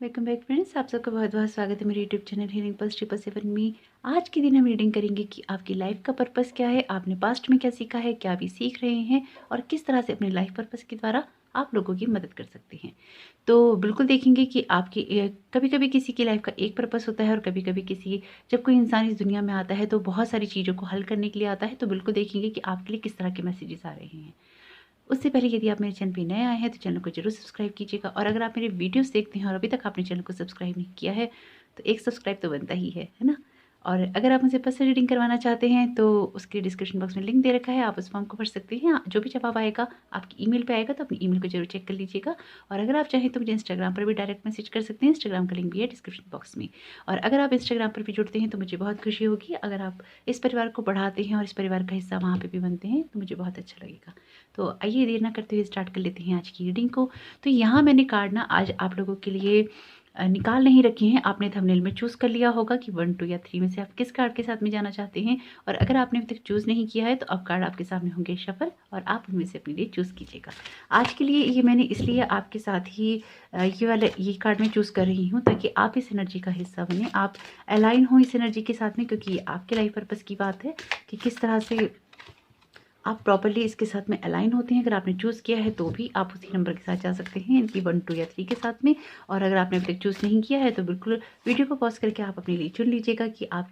Welcome back friends, आप सबका बहुत बहुत स्वागत है मेरे यूट्यूब चैनल हीलिंग पल्स 777 में। आज के दिन हम रीडिंग करेंगे कि आपकी लाइफ का पर्पस क्या है, आपने पास्ट में क्या सीखा है, क्या अभी सीख रहे हैं और किस तरह से अपने लाइफ पर्पस के द्वारा आप लोगों की मदद कर सकते हैं। तो बिल्कुल देखेंगे कि आपकी कभी कभी किसी की लाइफ का एक पर्पस होता है और कभी कभी किसी जब कोई इंसान इस दुनिया में आता है तो बहुत सारी चीज़ों को हल करने के लिए आता है। तो बिल्कुल देखेंगे कि आपके लिए किस तरह के मैसेजेस आ रहे हैं। उससे पहले यदि आप मेरे चैनल पे नए आए हैं तो चैनल को जरूर सब्सक्राइब कीजिएगा, और अगर आप मेरे वीडियोस देखते हैं और अभी तक आपने चैनल को सब्सक्राइब नहीं किया है तो एक सब्सक्राइब तो बनता ही है ना। और अगर आप मुझे पर्सनल रीडिंग करवाना चाहते हैं तो उसके डिस्क्रिप्शन बॉक्स में लिंक दे रखा है, आप उस फॉर्म को भर सकते हैं। जो भी जवाब आएगा आपकी ईमेल पे आएगा तो अपनी ईमेल को जरूर चेक कर लीजिएगा। और अगर आप चाहें तो मुझे इंस्टाग्राम पर भी डायरेक्ट मैसेज कर सकते हैं, इंस्टाग्राम का लिंक भी है डिस्क्रिप्शन बॉक्स में। और अगर आप इंस्टाग्राम पर भी जुड़ते हैं तो मुझे बहुत खुशी होगी। अगर आप इस परिवार को बढ़ाते हैं और इस परिवार का हिस्सा वहाँ पर भी बनते हैं तो मुझे बहुत अच्छा लगेगा। तो आइए देर ना करते हुए स्टार्ट कर लेते हैं आज की रीडिंग को। तो यहाँ मैंने कार्ड ना आज आप लोगों के लिए निकाल नहीं रखे हैं। आपने थंबनेल में चूज़ कर लिया होगा कि 1, 2 या 3 में से आप किस कार्ड के साथ में जाना चाहते हैं। और अगर आपने अभी तक चूज़ नहीं किया है तो अब कार्ड आपके सामने होंगे शफल, और आप उनमें से अपने लिए चूज़ कीजिएगा। आज के लिए ये मैंने इसलिए आपके साथ ही ये कार्ड मैं चूज़ कर रही हूँ ताकि आप इस एनर्जी का हिस्सा बने, आप अलाइन हो इस एनर्जी के साथ में, क्योंकि ये आपके लाइफ पर्पस की बात है कि किस तरह से आप प्रॉपर्ली इसके साथ में अलाइन होते हैं। अगर आपने चूज़ किया है तो भी आप उसी नंबर के साथ जा सकते हैं, इनकी 1, 2 या 3 के साथ में। और अगर आपने अभी तक चूज़ नहीं किया है तो बिल्कुल वीडियो को पॉज करके आप अपने लिए चुन लीजिएगा कि आप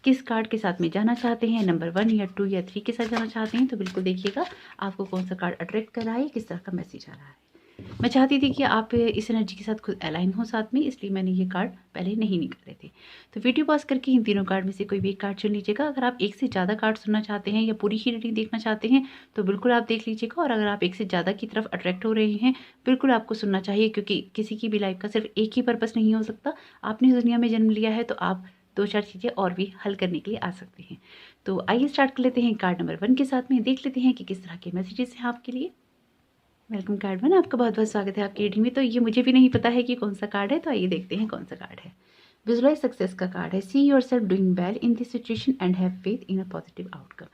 किस कार्ड के साथ में जाना चाहते हैं, नंबर 1 या 2 या 3 के साथ जाना चाहते हैं। तो बिल्कुल देखिएगा आपको कौन सा कार्ड अट्रैक्ट कर रहा है, किस तरह का मैसेज आ रहा है। मैं चाहती थी कि आप इस एनर्जी के साथ खुद अलाइन हो साथ में, इसलिए मैंने ये कार्ड पहले नहीं निकाले थे। तो वीडियो पॉज करके इन तीनों कार्ड में से कोई भी एक कार्ड चुन लीजिएगा। अगर आप एक से ज़्यादा कार्ड सुनना चाहते हैं या पूरी ही रीडिंग देखना चाहते हैं तो बिल्कुल आप देख लीजिएगा। और अगर आप एक से ज़्यादा की तरफ अट्रैक्ट हो रहे हैं, बिल्कुल आपको सुनना चाहिए, क्योंकि किसी की भी लाइफ का सिर्फ एक ही पर्पस नहीं हो सकता। आपने इस दुनिया में जन्म लिया है तो आप 2-4 चीज़ें और भी हल करने के लिए आ सकते हैं। तो आइए स्टार्ट कर लेते हैं कार्ड नंबर 1 के साथ में, देख लेते हैं कि किस तरह के मैसेजेस हैं आपके लिए। वेलकम कार्ड 1, आपका बहुत बहुत स्वागत है आपकी रीडिंग में। तो ये मुझे भी नहीं पता है कि कौन सा कार्ड है, तो आइए देखते हैं कौन सा कार्ड है। विजुअलाइज सक्सेस का कार्ड है। See yourself doing well in this situation and have faith in a positive outcome.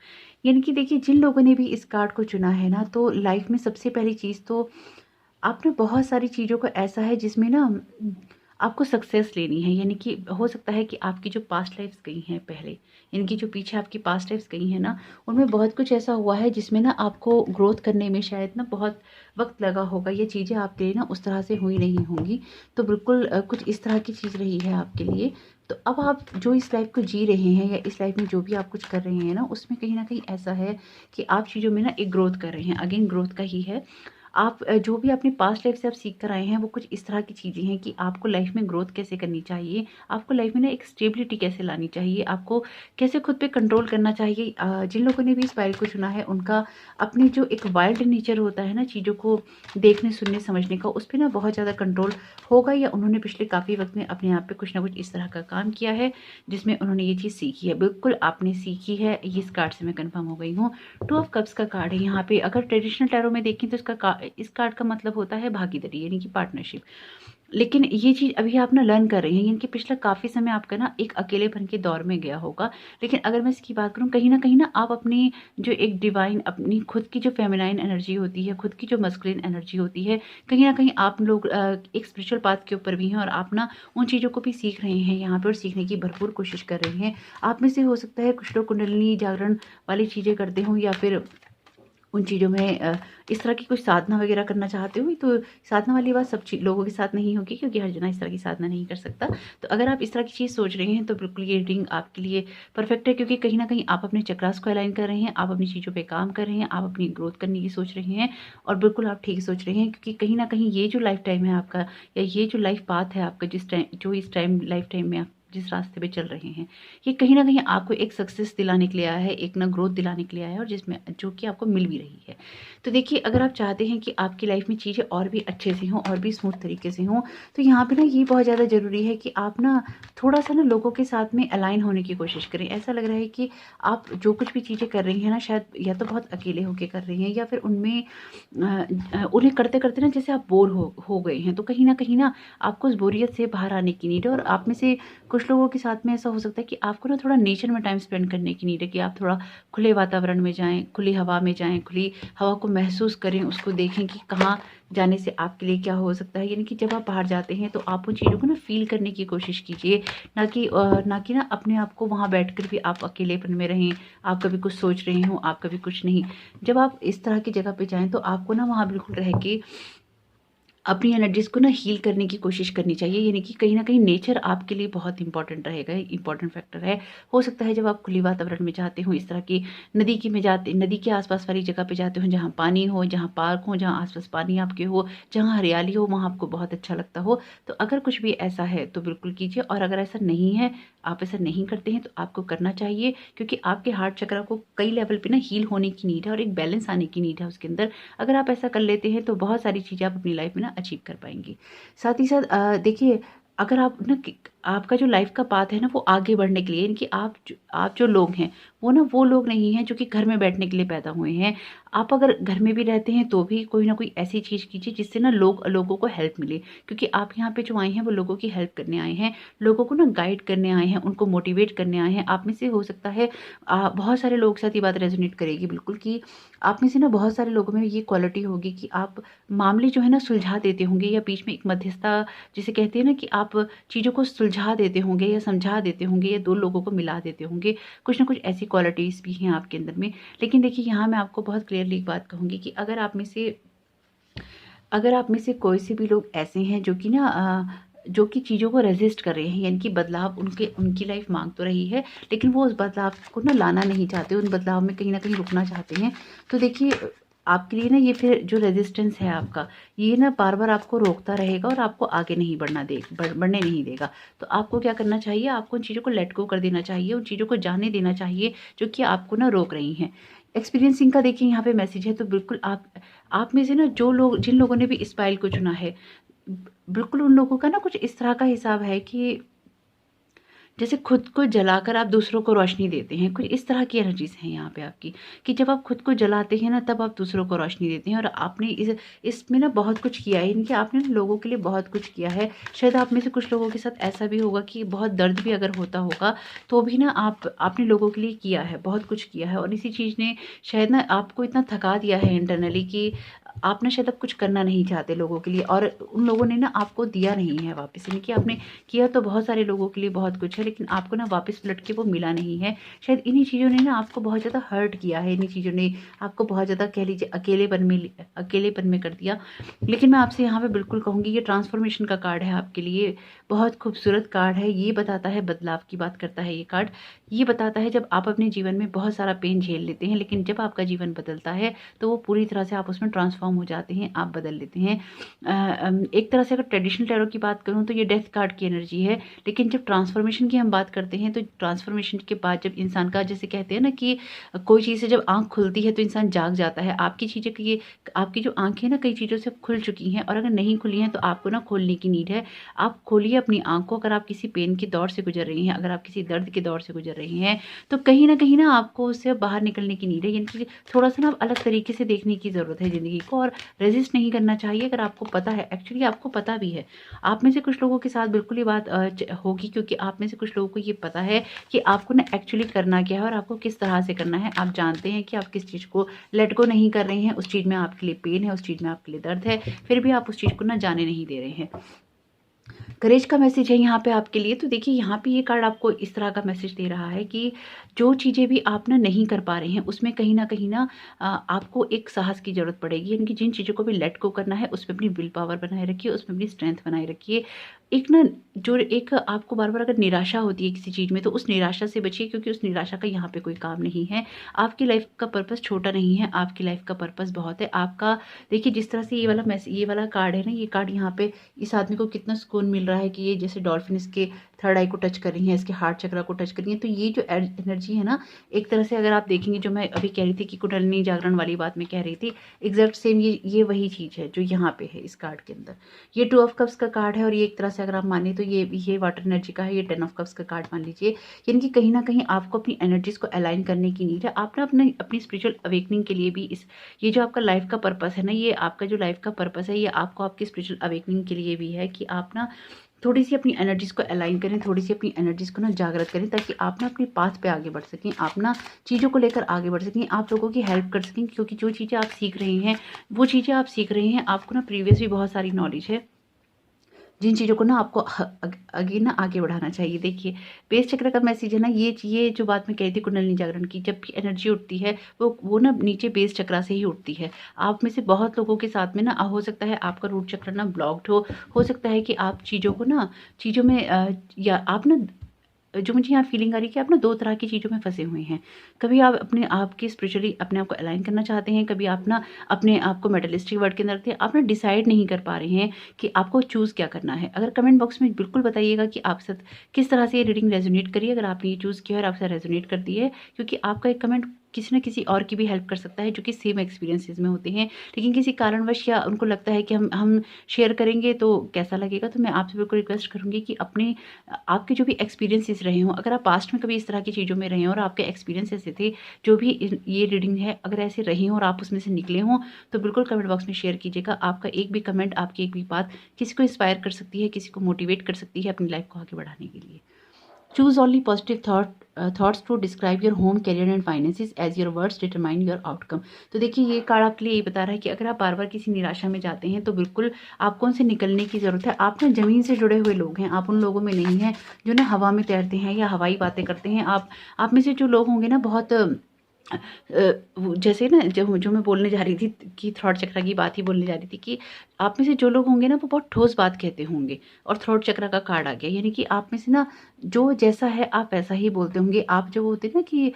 यानी कि देखिए, जिन लोगों ने भी इस कार्ड को चुना है ना, तो लाइफ में सबसे पहली चीज़ तो आपने बहुत सारी चीज़ों को ऐसा है जिसमें ना आपको सक्सेस लेनी है। यानी कि हो सकता है कि आपकी जो पास्ट लाइफ्स गई हैं पहले, यानी कि जो पीछे आपकी पास्ट लाइफ्स गई हैं ना, उनमें बहुत कुछ ऐसा हुआ है जिसमें ना आपको ग्रोथ करने में शायद ना बहुत वक्त लगा होगा। ये चीज़ें आपके लिए ना उस तरह से हुई नहीं होंगी। तो बिल्कुल कुछ इस तरह की चीज़ रही है आपके लिए। तो अब आप जो इस लाइफ को जी रहे हैं या इस लाइफ में जो भी आप कुछ कर रहे हैं ना, उसमें कहीं ना कहीं ऐसा है कि आप चीज़ों में ना एक ग्रोथ कर रहे हैं। अगेन ग्रोथ का ही है। आप जो भी अपनी पास्ट लाइफ से आप सीख कर आए हैं वो कुछ इस तरह की चीज़ें हैं कि आपको लाइफ में ग्रोथ कैसे करनी चाहिए, आपको लाइफ में ना एक स्टेबिलिटी कैसे लानी चाहिए, आपको कैसे खुद पे कंट्रोल करना चाहिए। जिन लोगों ने भी इस फाइल को चुना है उनका अपने जो एक वाइल्ड नेचर होता है ना, चीज़ों को देखने सुनने समझने का, उस पर ना बहुत ज़्यादा कंट्रोल होगा, या उन्होंने पिछले काफ़ी वक्त में अपने आप पे कुछ ना कुछ इस तरह का काम किया है जिसमें उन्होंने ये चीज़ सीखी है। बिल्कुल आपने सीखी है, ये इस कार्ड से मैं कन्फर्म हो गई हूँ। 2 ऑफ कप्स का कार्ड है यहाँ पे। अगर ट्रेडिशनल टैरो में देखें तो इस कार्ड का मतलब होता है भागीदारी, यानी कि पार्टनरशिप। लेकिन ये चीज़ अभी आप ना लर्न कर रही हैं, यानी कि पिछला काफ़ी समय आपका ना एक अकेलेपन के दौर में गया होगा। लेकिन अगर मैं इसकी बात करूँ, कहीं ना आप अपनी जो एक डिवाइन, अपनी खुद की जो फेमिनाइन एनर्जी होती है, खुद की जो मस्कुलिन एनर्जी होती है, कहीं ना कहीं आप लोग एक स्पिरिचुअल पाथ के ऊपर भी हैं और आप ना उन चीज़ों को भी सीख रहे हैं यहाँ पर और सीखने की भरपूर कोशिश कर रहे हैं। आप में से हो सकता है कुछ लोग कुंडलिनी जागरण वाली चीज़ें करते हों, या फिर उन चीज़ों में इस तरह की कुछ साधना वगैरह करना चाहते हो। तो साधना वाली बात सब लोगों के साथ नहीं होगी, क्योंकि हर जना इस तरह की साधना नहीं कर सकता। तो अगर आप इस तरह की चीज़ सोच रहे हैं तो बिल्कुल ये रीडिंग आपके लिए परफेक्ट है, क्योंकि कहीं ना कहीं आप अपने चक्रास को अलाइन कर रहे हैं, आप अपनी चीज़ों पे काम कर रहे हैं, आप अपनी ग्रोथ करने की सोच रहे हैं। और बिल्कुल आप ठीक सोच रहे हैं, क्योंकि कहीं ना कहीं ये जो लाइफ टाइम है आपका, या ये जो लाइफ पाथ है आपका, इस टाइम लाइफ टाइम में आप जिस रास्ते पे चल रहे हैं, ये कहीं ना कहीं आपको एक सक्सेस दिलाने के लिए आया है, एक ना ग्रोथ दिलाने के लिए आया है, और जिसमें जो कि आपको मिल भी रही है। तो देखिए, अगर आप चाहते हैं कि आपकी लाइफ में चीज़ें और भी अच्छे से हों और भी स्मूथ तरीके से हों, तो यहाँ पे ना ये बहुत ज़्यादा ज़रूरी है कि आप ना थोड़ा सा ना लोगों के साथ में अलाइन होने की कोशिश करें। ऐसा लग रहा है कि आप जो कुछ भी चीज़ें कर रही हैं ना, शायद या तो बहुत अकेले होकर कर रही हैं, या फिर उनमें उन्हें करते करते ना जैसे आप बोर हो गए हैं। तो कहीं ना आपको उस बोरियत से बाहर आने की नीड है। और आप में से कुछ कुछ लोगों के साथ में ऐसा हो सकता है कि आपको ना थोड़ा नेचर में टाइम स्पेंड करने की नीड है, कि आप थोड़ा खुले वातावरण में जाएँ, खुली हवा में जाएँ, खुली हवा को महसूस करें, उसको देखें कि कहाँ जाने से आपके लिए क्या हो सकता है। यानी कि जब आप बाहर जाते हैं तो आप उन चीज़ों को ना फ़ील करने की कोशिश कीजिए, ना कि अपने आप को वहाँ बैठकर भी आप अकेलेपन में रहें, आप कभी कुछ सोच रहे हों, आप कभी कुछ नहीं। जब आप इस तरह की जगह पे जाएँ तो आपको ना वहाँ बिल्कुल रह के अपनी एनर्जीज़ को ना हील करने की कोशिश करनी चाहिए। यानी कि कहीं न कहीं नेचर आपके लिए बहुत इम्पोर्टेंट रहेगा, इम्पोर्टेंट फैक्टर है। हो सकता है जब आप खुली वातावरण में जाते हो, इस तरह की नदी के आस-पास वाली जगह पे जाते हो, जहाँ पानी हो, जहाँ पार्क हो, जहाँ आस-पास पानी आपके हो, जहाँ हरियाली हो, वहाँ आपको बहुत अच्छा लगता हो। तो अगर कुछ भी ऐसा है तो बिल्कुल कीजिए, और अगर ऐसा नहीं है, आप ऐसा नहीं करते हैं, तो आपको करना चाहिए, क्योंकि आपके हार्ट चक्र को कई लेवल पे ना हील होने की नीड है और एक बैलेंस आने की नीड है उसके अंदर। अगर आप ऐसा कर लेते हैं तो बहुत सारी चीज़ें आप अपनी लाइफ में ना अचीव कर पाएँगी। साथ ही साथ देखिए, अगर आप ना कि आपका जो लाइफ का पाथ है ना वो आगे बढ़ने के लिए, यानी कि आप जो लोग हैं, वो लोग नहीं हैं जो कि घर में बैठने के लिए पैदा हुए हैं। आप अगर घर में भी रहते हैं तो भी कोई ना कोई ऐसी चीज़ कीजिए जिससे ना लोगों को हेल्प मिले, क्योंकि आप यहाँ पे जो आए हैं वो लोगों की हेल्प करने आए हैं, लोगों को ना गाइड करने आए हैं, उनको मोटिवेट करने आए हैं। आप में से हो सकता है बहुत सारे लोगों के साथ ये बात रेज़ोनेट करेगी बिल्कुल, कि आप में से ना बहुत सारे लोगों में ये क्वालिटी होगी कि आप मामले जो है ना सुलझा देते होंगे, या बीच में एक मध्यस्थता जिसे कहते हैं ना, कि आप चीज़ों को सुलझा देते होंगे या समझा देते होंगे या 2 लोगों को मिला देते होंगे। कुछ ना कुछ ऐसी क्वालिटीज़ भी हैं आपके अंदर में। लेकिन देखिए, यहाँ मैं आपको बहुत क्लियरली एक बात कहूँगी कि अगर आप में से कोई से भी लोग ऐसे हैं जो कि ना जो कि चीज़ों को रेज़िस्ट कर रहे हैं, यानी कि बदलाव उनकी लाइफ़ माँग तो रही है, लेकिन वो उस बदलाव को ना लाना नहीं चाहते, उन बदलाव में कहीं न कहीं रुकना चाहते हैं। तो देखिए, आपके लिए ना ये फिर जो रेज़िस्टेंस है आपका, ये ना बार-बार आपको रोकता रहेगा और आपको आगे नहीं बढ़ने नहीं देगा। तो आपको क्या करना चाहिए, आपको उन चीज़ों को लेट गो कर देना चाहिए, उन चीज़ों को जाने देना चाहिए जो कि आपको ना रोक रही हैं। एक्सपीरियंसिंग का देखिए यहाँ पे मैसेज है, तो बिल्कुल आप में से ना जिन लोगों ने भी इस पाइल को चुना है, बिल्कुल उन लोगों का ना कुछ इस तरह का हिसाब है कि जैसे खुद को जलाकर आप दूसरों को रोशनी देते हैं, कुछ इस तरह की एनर्जीज़ हैं यहाँ पे आपकी, कि जब आप खुद को जलाते हैं ना तब आप दूसरों को रोशनी देते हैं, और आपने इसमें ना बहुत कुछ किया है, यानी कि आपने ना लोगों के लिए बहुत कुछ किया है। शायद आप में से कुछ लोगों के साथ ऐसा भी होगा कि बहुत दर्द भी अगर होता होगा, तो भी ना आपने लोगों के लिए किया है, बहुत कुछ किया है, और इसी चीज़ ने शायद ना आपको इतना थका दिया है इंटरनली, कि आप ना शायद अब कुछ करना नहीं चाहते लोगों के लिए, और उन लोगों ने ना आपको दिया नहीं है वापस, यानी कि आपने किया तो बहुत सारे लोगों के लिए बहुत कुछ है, लेकिन आपको ना वापस लौट के वो मिला नहीं है। शायद इन्हीं चीज़ों ने ना आपको बहुत ज़्यादा हर्ट किया है, इन्हीं चीज़ों ने आपको बहुत ज़्यादा कह लीजिए अकेलेपन में कर दिया। लेकिन मैं आपसे यहाँ पे बिल्कुल कहूँगी, ये ट्रांसफॉर्मेशन का कार्ड है आपके लिए, बहुत खूबसूरत कार्ड है। ये बताता है, बदलाव की बात करता है ये कार्ड। ये बताता है जब आप अपने जीवन में बहुत सारा पेन झेल लेते हैं, लेकिन जब आपका जीवन बदलता है तो वो पूरी तरह से आप उसमें ट्रांसफॉर्म हो जाते हैं, आप बदल लेते हैं। एक तरह से अगर ट्रेडिशनल टैरो की बात करूँ तो ये डेथ कार्ड की एनर्जी है, लेकिन जब ट्रांसफॉर्मेशन की हम बात करते हैं तो ट्रांसफॉर्मेशन के बाद जब इंसान का, जैसे कहते हैं ना कि कोई चीज़ से जब आँख खुलती है तो इंसान जाग जाता है। आपकी जो आँखें ना कई चीज़ों से खुल चुकी हैं, और अगर नहीं खुली हैं तो आपको ना खोलने की नीड है। आप खोलिए अपनी आँख को। अगर आप किसी पेन के दौर से गुज़र रही हैं, अगर आप किसी दर्द के दौर से गुज़र रही हैं, तो कहीं न कहीं ना आपको उससे बाहर निकलने की नीड है, यानी कि थोड़ा-सा ना अलग तरीके से देखने की ज़रूरत है ज़िंदगी को, और रेज़िस्ट नहीं करना चाहिए। अगर आपको पता है, एक्चुअली आपको पता भी है। आप में से कुछ लोगों के साथ बिल्कुल ये बात होगी, क्योंकि आप में से कुछ लोगों को ये पता है कि आपको ना एक्चुअली करना क्या है और आपको किस तरह से करना है। आप जानते हैं कि आप किस चीज़ को लेट गो नहीं कर रहे हैं, उस चीज़ में आपके लिए पेन है, उस चीज़ में आपके लिए दर्द है, फिर भी आप उस चीज़ को ना जाने नहीं दे रहे हैं। करेज का मैसेज है यहाँ पे आपके लिए। तो देखिए, यहाँ पे ये कार्ड आपको इस तरह का मैसेज दे रहा है कि जो चीज़ें भी आप ना नहीं कर पा रहे हैं, उसमें कहीं न कहीं ना आपको एक साहस की ज़रूरत पड़ेगी। यानी कि जिन चीज़ों को भी लेट गो करना है, उसमें अपनी विल पावर बनाए रखिए, उसमें अपनी स्ट्रेंथ बनाए रखिए। एक आपको बार-बार अगर निराशा होती है किसी चीज़ में, तो उस निराशा से बचिए, क्योंकि उस निराशा का यहाँ पे कोई काम नहीं है। आपकी लाइफ़ का पर्पस छोटा नहीं है, आपकी लाइफ़ का पर्पस बहुत है। आपका देखिए, जिस तरह से ये वाला कार्ड है ना, ये कार्ड यहाँ पे इस आदमी को कितना सुकून मिल रहा है कि ये जैसे डॉल्फिन इसके थर्ड आई को टच कर रही हैं, इसके हार्ट चक्र को टच कर रही हैं। तो ये जो एनर्जी है ना, एक तरह से अगर आप देखेंगे, जो मैं अभी कह रही थी कि कुंडलिनी जागरण वाली बात मैं कह रही थी, एग्जैक्ट सेम ये वही चीज़ है जो यहाँ पे है इस कार्ड के अंदर। ये 2 ऑफ कप्स का कार्ड है, और ये एक तरह से अगर आप माने तो ये वाटर एनर्जी का है, ये 10 ऑफ कप्स का कार्ड मान लीजिए। यानी कि कहीं न कहीं आपको अपनी एनर्जीज़ को अलाइन करने की नीड है। आप ना अपनी स्पिरिचुअल अवेकनिंग के लिए भी ये जो आपका लाइफ़ का पर्पस है ना, ये आपका जो लाइफ़ का पर्पस है, ये आपको आपकी स्पिरिचुअल अवेकनिंग के लिए भी है, कि आप ना थोड़ी सी अपनी एनर्जीज़ को अलाइन करें, थोड़ी सी अपनी एनर्जीज़ को ना जागृत करें, ताकि आप ना अपने पाथ पे आगे बढ़ सकें, आप ना चीज़ों को लेकर आगे बढ़ सकें, आप लोगों की हेल्प कर सकें। क्योंकि जो चीज़ें आप सीख रहे हैं, वो चीज़ें आप सीख रहे हैं, आपको ना प्रीवियस भी बहुत सारी नॉलेज है, जिन चीज़ों को ना आपको आगे ना आगे बढ़ाना चाहिए। देखिए, बेस चक्र का मैसेज है ना, ये जो बात मैं कही थी कुंडलिनी जागरण की, जब भी एनर्जी उठती है वो ना नीचे बेस चक्र से ही उठती है। आप में से बहुत लोगों के साथ में ना हो सकता है आपका रूट चक्र ना ब्लॉक्ड हो सकता है कि आप चीज़ों में या आप ना, जो मुझे यहाँ फीलिंग आ रही है कि आप ना 2 तरह की चीज़ों में फँसे हुए हैं। कभी आप अपने आप की स्पिरिचुअली अपने आप को अलाइन करना चाहते हैं, कभी आप ना अपने आप को मेटलिस्टिक वर्ड के अंदर रखते हैं। आप ना डिसाइड नहीं कर पा रहे हैं कि आपको चूज़ क्या करना है। अगर कमेंट बॉक्स में बिल्कुल बताइएगा कि आप साथ किस तरह से ये रीडिंग रेज़ोनेट करी है, अगर आपने ये चूज़ किया और आपसे रेज़ोनेट करती है, क्योंकि आपका एक कमेंट किसी न किसी और की भी हेल्प कर सकता है जो कि सेम एक्सपीरियंसेस में होते हैं। लेकिन किसी कारणवश या उनको लगता है कि हम शेयर करेंगे तो कैसा लगेगा, तो मैं आपसे बिल्कुल रिक्वेस्ट करूँगी कि अपने आपके जो भी एक्सपीरियंसेस रहे हों, अगर आप पास्ट में कभी इस तरह की चीज़ों में रहे हों और आपके एक्सपीरियंस ऐसे थे, जो भी ये रीडिंग है अगर ऐसे रही हों और आप उसमें से निकले हों, तो बिल्कुल कमेंट बॉक्स में शेयर कीजिएगा। आपका एक भी कमेंट, आपकी एक भी बात किसी को इंस्पायर कर सकती है, किसी को मोटिवेट कर सकती है अपनी लाइफ को आगे बढ़ाने के लिए। Choose only positive thoughts to describe your home, career and finances as your words determine your outcome. तो देखिए, ये कार्ड आपके लिए ये बता रहा है कि अगर आप बार बार किसी निराशा में जाते हैं, तो बिल्कुल आपको उनसे निकलने की ज़रूरत है। आप ना ज़मीन से जुड़े हुए लोग हैं, आप उन लोगों में नहीं हैं जो ना हवा में तैरते हैं या हवाई बातें करते हैं। आप में से जो लोग होंगे ना, बहुत जैसे ना जो मैं बोलने जा रही थी कि थ्रोट चक्र की बात ही बोलने जा रही थी कि आप में से जो लोग होंगे ना, वो बहुत ठोस बात कहते होंगे और थ्रोट चक्र का कार्ड आ गया। यानी कि आप में से ना जो जैसा है आप वैसा ही बोलते होंगे। आप जो होते हैं ना कि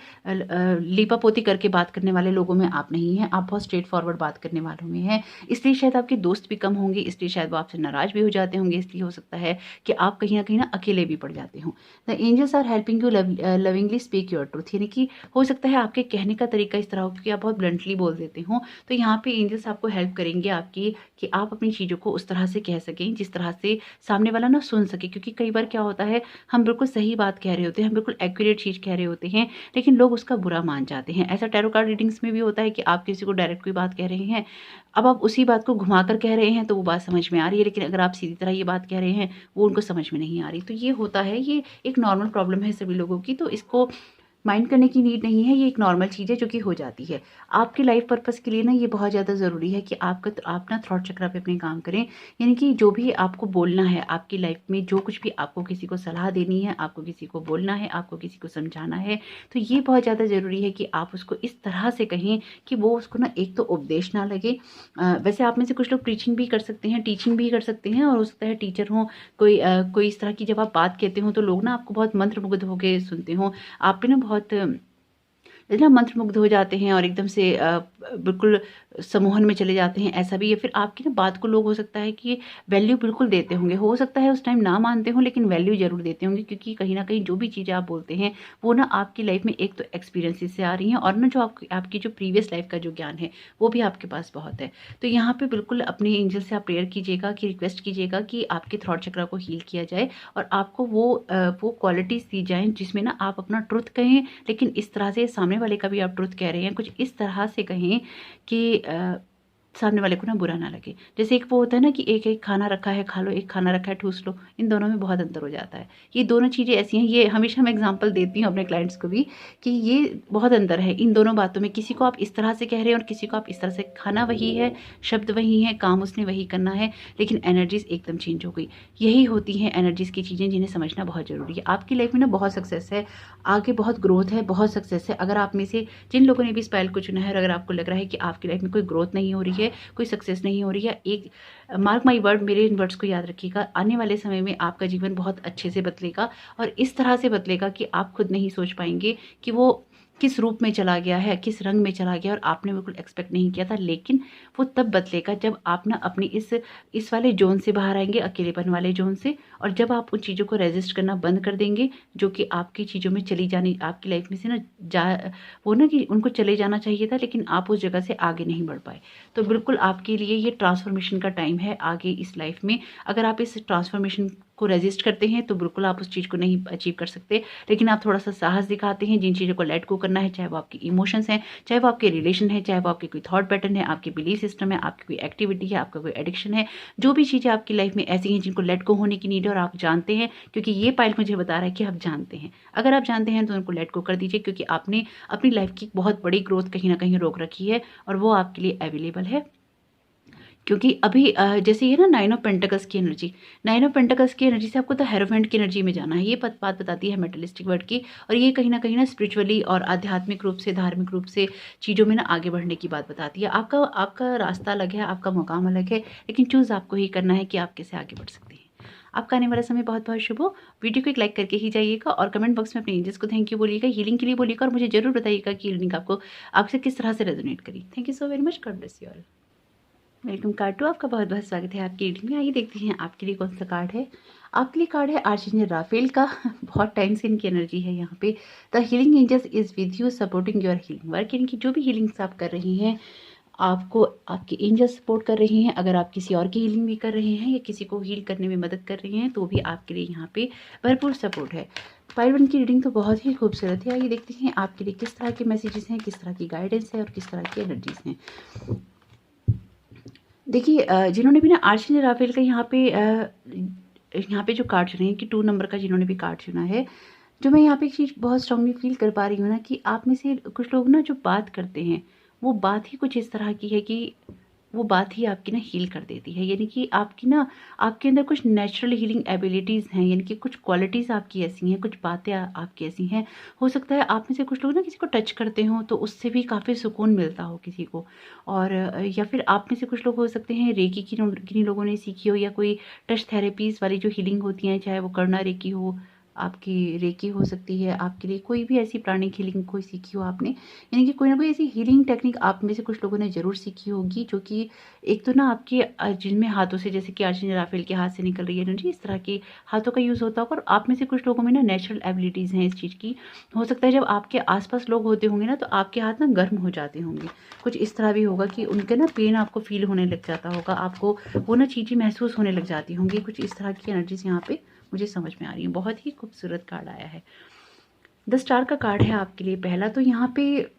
लीपापोती करके बात करने वाले लोगों में आप नहीं हैं, आप बहुत स्ट्रेट फॉरवर्ड बात करने वालों में हैं। इसलिए शायद आपके दोस्त भी कम होंगे, इसलिए शायद वो आपसे नाराज़ भी हो जाते होंगे, इसलिए हो सकता है कि आप कहीं ना अकेले भी पड़ जाते हों। The angels are helping you lovingly speak your truth. यानी कि हो सकता है आपके कहने का तरीका इस तरह हो कि आप बहुत ब्लंटली बोल देते हो, तो यहाँ पे एंजल्स आपको हेल्प करेंगे आपकी, कि आप अपनी चीज़ों को उस तरह से कह सकें जिस तरह से सामने वाला ना सुन सके। क्योंकि कई बार क्या होता है, हम बिल्कुल सही बात कह रहे होते हैं, हम बिल्कुल एक्यूरेट चीज़ कह रहे होते हैं, लेकिन लोग उसका बुरा मान जाते हैं। ऐसा टैरो कार्ड रीडिंग्स में भी होता है कि आप किसी को डायरेक्ट कोई बात कह रहे हैं, अब आप उसी बात को घुमा कर कह रहे हैं तो वो बात समझ में आ रही है, लेकिन अगर आप सीधी तरह ये बात कह रहे हैं, वो उनको समझ में नहीं आ रही। तो ये होता है, ये एक नॉर्मल प्रॉब्लम है सभी लोगों की, तो इसको माइंड करने की नीड नहीं है, ये एक नॉर्मल चीज़ है जो कि हो जाती है। आपके लाइफ पर्पस के लिए ना ये बहुत ज़्यादा ज़रूरी है कि आप ना थ्रॉट चक्र पे अपने काम करें। यानी कि जो भी आपको बोलना है आपकी लाइफ में, जो कुछ भी आपको किसी को सलाह देनी है, आपको किसी को बोलना है, आपको किसी को समझाना है, तो ये बहुत ज़्यादा ज़रूरी है कि आप उसको इस तरह से कहें कि वो उसको ना एक तो उपदेश ना लगे। वैसे आप में से कुछ लोग प्रीचिंग भी कर सकते हैं, टीचिंग भी कर सकते हैं, और हो सकता है टीचर हों, कोई इस तरह की जब आप बात कहते हो तो लोग ना आपको बहुत मंत्रमुग्ध होके सुनते हों। आप पे ना बहुत इतना मंत्रमुग्ध हो जाते हैं और एकदम से बिल्कुल सम्मोहन में चले जाते हैं, ऐसा भी है। फिर आपकी ना बात को लोग हो सकता है कि वैल्यू बिल्कुल देते होंगे, हो सकता है उस टाइम ना मानते हों, लेकिन वैल्यू ज़रूर देते होंगे, क्योंकि कहीं न कहीं जो भी चीज़ें आप बोलते हैं, वो ना आपकी लाइफ में एक तो एक्सपीरियंसेस से आ रही हैं, और ना जो आपकी जो प्रीवियस लाइफ का जो ज्ञान है, वो भी आपके पास बहुत है। तो यहाँ पे बिल्कुल अपने एंजल से आप प्रेयर कीजिएगा, कि रिक्वेस्ट कीजिएगा कि आपके थ्रॉट चक्र को हील किया जाए और आपको वो क्वालिटीज़ दी जाएँ जिसमें ना आप अपना ट्रुथ कहें, लेकिन इस तरह से सामने वाले का भी आप ट्रुथ कह रहे हैं, कुछ इस तरह से कहें कि सामने वाले को ना बुरा ना लगे। जैसे एक वो होता है ना कि एक खाना रखा है खा लो, एक खाना रखा है ठूस लो, इन दोनों में बहुत अंतर हो जाता है। ये दोनों चीज़ें ऐसी हैं, ये हमेशा मैं एग्जांपल देती हूँ अपने क्लाइंट्स को भी, कि ये बहुत अंतर है इन दोनों बातों में। किसी को आप इस तरह से कह रहे हैं और किसी को आप इस तरह से, खाना वही है, शब्द वही है, काम उसने वही करना है, लेकिन एनर्जीज एकदम चेंज हो गई। यही होती हैं एनर्जीज की चीज़ें, जिन्हें समझना बहुत ज़रूरी है। आपकी लाइफ में ना बहुत सक्सेस है, आगे बहुत ग्रोथ है, बहुत सक्सेस है। अगर आप में से जिन लोगों ने भी इस पायल को चुना है और अगर आपको लग रहा है कि आपकी लाइफ में कोई ग्रोथ नहीं हो रही है, कोई सक्सेस नहीं हो रही है, एक मार्क माई वर्ड, मेरे इन वर्ड्स को याद रखिएगा, आने वाले समय में आपका जीवन बहुत अच्छे से बदलेगा, और इस तरह से बदलेगा कि आप खुद नहीं सोच पाएंगे कि वो किस रूप में चला गया है, किस रंग में चला गया, और आपने बिल्कुल एक्सपेक्ट नहीं किया था। लेकिन वो तब बदलेगा जब आप ना अपनी इस वाले जोन से बाहर आएंगे, अकेलेपन वाले जोन से, और जब आप उन चीज़ों को रेजिस्ट करना बंद कर देंगे जो कि आपकी चीज़ों में चली जानी, आपकी लाइफ में से ना वो ना कि उनको चले जाना चाहिए था, लेकिन आप उस जगह से आगे नहीं बढ़ पाए। तो बिल्कुल आपके लिए ये ट्रांसफॉर्मेशन का टाइम है आगे इस लाइफ में। अगर आप इस ट्रांसफॉर्मेशन को रेजिस्ट करते हैं तो बिल्कुल आप उस चीज़ को नहीं अचीव कर सकते। लेकिन आप थोड़ा सा साहस दिखाते हैं, जिन चीज़ों को लेट गो करना है, चाहे वो आपके इमोशंस हैं, चाहे वो आपके रिलेशन है, चाहे वो आपके कोई थॉट पैटर्न है, आपके बिलीफ सिस्टम है, आपकी कोई एक्टिविटी है, आपका कोई एडिक्शन है, जो भी चीज़ें आपकी लाइफ में ऐसी हैं जिनको लेट गो होने की नीड है और आप जानते हैं, क्योंकि ये पाइल मुझे बता रहा है कि आप जानते हैं। अगर आप जानते हैं तो उनको लेट गो कर दीजिए, क्योंकि आपने अपनी लाइफ की बहुत बड़ी ग्रोथ कहीं ना कहीं रोक रखी है और वो आपके लिए अवेलेबल है। क्योंकि अभी जैसे ये ना 9 ऑफ पेंटिकल्स की एनर्जी, 9 ऑफ पेंटिकल्स की एनर्जी से आपको तो हेरोफेंट की एनर्जी में जाना है, ये बात बताती है मेटलिस्टिक वर्ड की। और ये कहीं ना स्पिरिचुअली और आध्यात्मिक रूप से, धार्मिक रूप से चीज़ों में ना आगे बढ़ने की बात बताती है। आपका आपका रास्ता अलग है, आपका मुकाम अलग है, लेकिन चूज़ आपको ही करना है कि आप कैसे आगे बढ़ सकते हैं। आपका आने वाला समय बहुत बहुत शुभ हो। वीडियो को एक लाइक करके ही जाइएगा और कमेंट बॉक्स में अपने एंजल्स को थैंक यू बोलिएगा, हीलिंग के लिए बोलिएगा, और मुझे जरूर बताइएगा कि हीलिंग आपको आपसे किस तरह से रेजोनेट करी। Thank you so very much, God bless you all. Welcome card two, आपका बहुत बहुत स्वागत है आपकी रीडिंग में। आइए देखते हैं आपके लिए कौन सा कार्ड है। आपके लिए कार्ड है आर्चएंजल राफेल का। बहुत टाइम से इनकी एनर्जी है यहाँ पे। The healing angels is with you supporting your healing work, यानी कि जो भी हीलिंग्स आप कर रही हैं, आपको आपके एंजल्स सपोर्ट कर रही हैं। अगर आप किसी और की हीलिंग भी कर रहे हैं या किसी को हील करने में मदद कर रही हैं, तो भी आपके लिए यहाँ पे भरपूर सपोर्ट है। पाइल 1 की रीडिंग तो बहुत ही खूबसूरत है। आइए देखते हैं आपके लिए किस तरह के मैसेजेस हैं, किस तरह की गाइडेंस है और किस तरह की एनर्जीज हैं। देखिए, जिन्होंने भी ना आर्चएंजल राफेल का यहाँ पे जो कार्ड चुने हैं कि 2 नंबर का जिन्होंने भी कार्ड चुना है, जो मैं यहाँ पे एक चीज़ बहुत स्ट्रांगली फील कर पा रही हूँ ना, कि आप में से कुछ लोग ना जो बात करते हैं, वो बात ही कुछ इस तरह की है कि वो बात ही आपकी ना हील कर देती है। यानी कि आपकी ना, आपके अंदर कुछ नेचुरल हीलिंग एबिलिटीज़ हैं, यानी कि कुछ क्वालिटीज़ आपकी ऐसी हैं, कुछ बातें आपकी ऐसी हैं। हो सकता है आप में से कुछ लोग ना किसी को टच करते हो तो उससे भी काफ़ी सुकून मिलता हो किसी को। और या फिर आप में से कुछ लोग हो सकते हैं रेकी किन्हीं लोगों ने सीखी हो, या कोई टच थेरेपीज़ वाली जो हीलिंग होती हैं, चाहे वो करना रेकी हो, आपकी रेकी हो सकती है, आपके लिए कोई भी ऐसी प्राणिक हीलिंग कोई सीखी हो आपने, यानी कि कोई ना कोई ऐसी हीलिंग टेक्निक आप में से कुछ लोगों ने ज़रूर सीखी होगी, जो कि एक तो ना आपके जिनमें हाथों से, जैसे कि आर्चएंजल राफेल के हाथ से निकल रही है एनर्जी, इस तरह के हाथों का यूज़ होता होगा। और आप में से कुछ लोगों में ना नेचुरल एबिलिटीज़ हैं इस चीज़ की। हो सकता है जब आपके आसपास लोग होते होंगे ना, तो आपके हाथ ना गर्म हो जाते होंगे। कुछ इस तरह भी होगा कि उनके ना पेन आपको फील होने लग जाता होगा, आपको वो ना चीज़ें महसूस होने लग जाती होंगी। कुछ इस तरह की एनर्जीज यहाँ पे मुझे समझ में आ रही है। बहुत ही खूबसूरत कार्ड आया है। द स्टार का कार्ड है आपके लिए पहला। तो यहाँ पे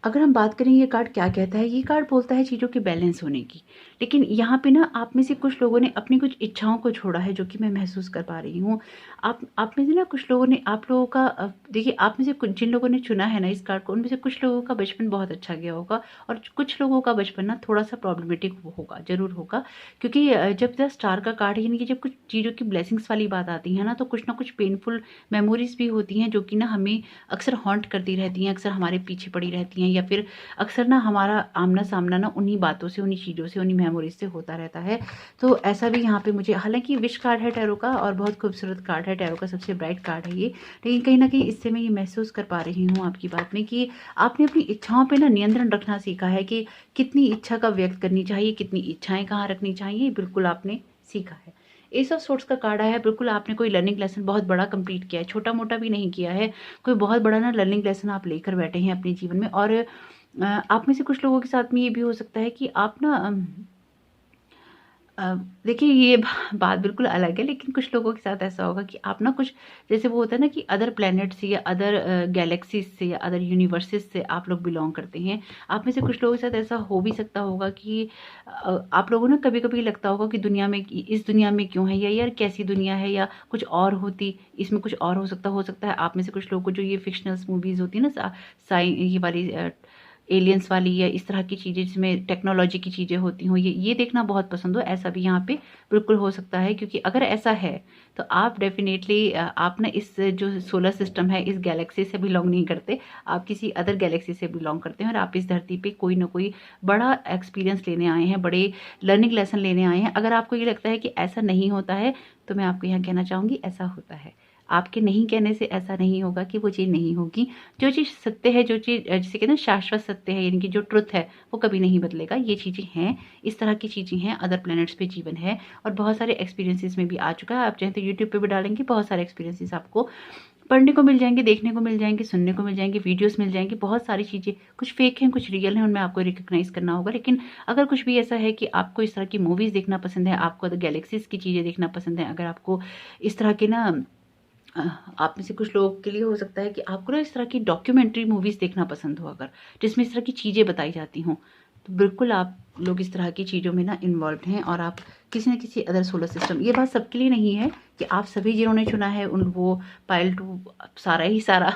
अगर हम बात करें ये कार्ड क्या कहता है, ये कार्ड बोलता है चीज़ों के बैलेंस होने की। लेकिन यहाँ पे ना आप में से कुछ लोगों ने अपनी कुछ इच्छाओं को छोड़ा है, जो कि मैं महसूस कर पा रही हूँ। आप में से ना कुछ लोगों ने, आप लोगों का देखिए, आप में से कुछ जिन लोगों ने चुना है ना इस कार्ड को, उनमें से कुछ लोगों का बचपन बहुत अच्छा गया होगा और कुछ लोगों का बचपन ना थोड़ा सा प्रॉब्लमेटिक होगा, ज़रूर होगा। क्योंकि जब द स्टार का कार्ड है, यानी कि जब कुछ चीज़ों की ब्लेसिंग्स वाली बात आती है ना, तो कुछ ना कुछ पेनफुल मेमोरीज भी होती हैं, जो कि ना हमें अक्सर हॉन्ट करती रहती हैं, अक्सर हमारे पीछे पड़ी रहती हैं, या फिर अक्सर ना हमारा आमना सामना ना उन्हीं बातों से, उन्हीं चीज़ों से, उन्हीं मेमोरीज से होता रहता है। तो ऐसा भी यहाँ पे मुझे, हालांकि विश कार्ड है टैरो का और बहुत खूबसूरत कार्ड है, टैरो का सबसे ब्राइट कार्ड है ये, लेकिन कहीं ना कहीं इससे मैं ये महसूस कर पा रही हूँ आपकी बात में कि आपने अपनी इच्छाओं पे ना नियंत्रण रखना सीखा है, कि कितनी इच्छा का व्यक्त करनी चाहिए, कितनी इच्छाएं कहाँ रखनी चाहिए, बिल्कुल आपने सीखा है। एस ऑफ सोर्ट्स का कार्ड आया है। बिल्कुल आपने कोई लर्निंग लेसन बहुत बड़ा कंप्लीट किया है, छोटा मोटा भी नहीं किया है, कोई बहुत बड़ा ना लर्निंग लेसन आप लेकर बैठे हैं अपने जीवन में। और आप में से कुछ लोगों के साथ में ये भी हो सकता है कि आप ना देखिए, ये बात बिल्कुल अलग है, लेकिन कुछ लोगों के साथ ऐसा होगा कि आप ना कुछ, जैसे वो होता है ना कि अदर प्लैनेट से या अदर गैलेक्सीज से या अदर यूनिवर्सेस से आप लोग बिलोंग करते हैं। आप में से कुछ लोगों के साथ ऐसा हो भी सकता होगा कि आप लोगों ने कभी कभी लगता होगा कि दुनिया में, इस दुनिया में क्यों है, या यार कैसी दुनिया है, या कुछ और होती, इसमें कुछ और हो सकता है। आप में से कुछ लोगों को जो ये फिक्शनल्स मूवीज़ होती है ना, ये वाली एलियंस वाली या इस तरह की चीज़ें जिसमें टेक्नोलॉजी की चीज़ें होती हों, ये देखना बहुत पसंद हो, ऐसा भी यहाँ पे बिल्कुल हो सकता है। क्योंकि अगर ऐसा है तो आप डेफिनेटली आप ना इस जो सोलर सिस्टम है, इस गैलेक्सी से बिलोंग नहीं करते, आप किसी अदर गैलेक्सी से बिलोंग करते हैं और आप इस धरती पे कोई ना कोई बड़ा एक्सपीरियंस लेने आए हैं, बड़े लर्निंग लेसन लेने आए हैं। अगर आपको ये लगता है कि ऐसा नहीं होता है, तो मैं आपको यहाँ कहना चाहूँगी ऐसा होता है। आपके नहीं कहने से ऐसा नहीं होगा कि वो चीज़ नहीं होगी। जो चीज़ सत्य है, जो चीज़ जिसे कहते हैं शाश्वत सत्य है, यानी कि जो ट्रुथ है, वो कभी नहीं बदलेगा। ये चीज़ें हैं, इस तरह की चीज़ें हैं, अदर प्लैनेट्स पे जीवन है और बहुत सारे एक्सपीरियंसेस में भी आ चुका है। आप चाहें तो यूट्यूब पे भी डालेंगे, बहुत सारे एक्सपीरियंसेस आपको पढ़ने को मिल जाएंगे, देखने को मिल जाएंगे, सुनने को मिल जाएंगे, वीडियोस मिल जाएंगे, बहुत सारी चीज़ें, कुछ फेक हैं कुछ रियल हैं, उनमें आपको रिकग्नाइज़ करना होगा। लेकिन अगर कुछ भी ऐसा है कि आपको इस तरह की मूवीज़ देखना पसंद है, आपको अगर गैलेक्सीज़ की चीज़ें देखना पसंद है, अगर आपको इस तरह के ना अ, आप में से कुछ लोगों के लिए हो सकता है कि आपको ना इस तरह की डॉक्यूमेंट्री मूवीज़ देखना पसंद हो, अगर जिसमें इस तरह की चीज़ें बताई जाती हों, तो बिल्कुल आप लोग इस तरह की चीज़ों में ना इन्वॉल्व्ड हैं और आप किसी न किसी अदर सोलर सिस्टम, ये बात सबके लिए नहीं है कि आप सभी जिन्होंने चुना है उन वो पायल टू सारा ही सारा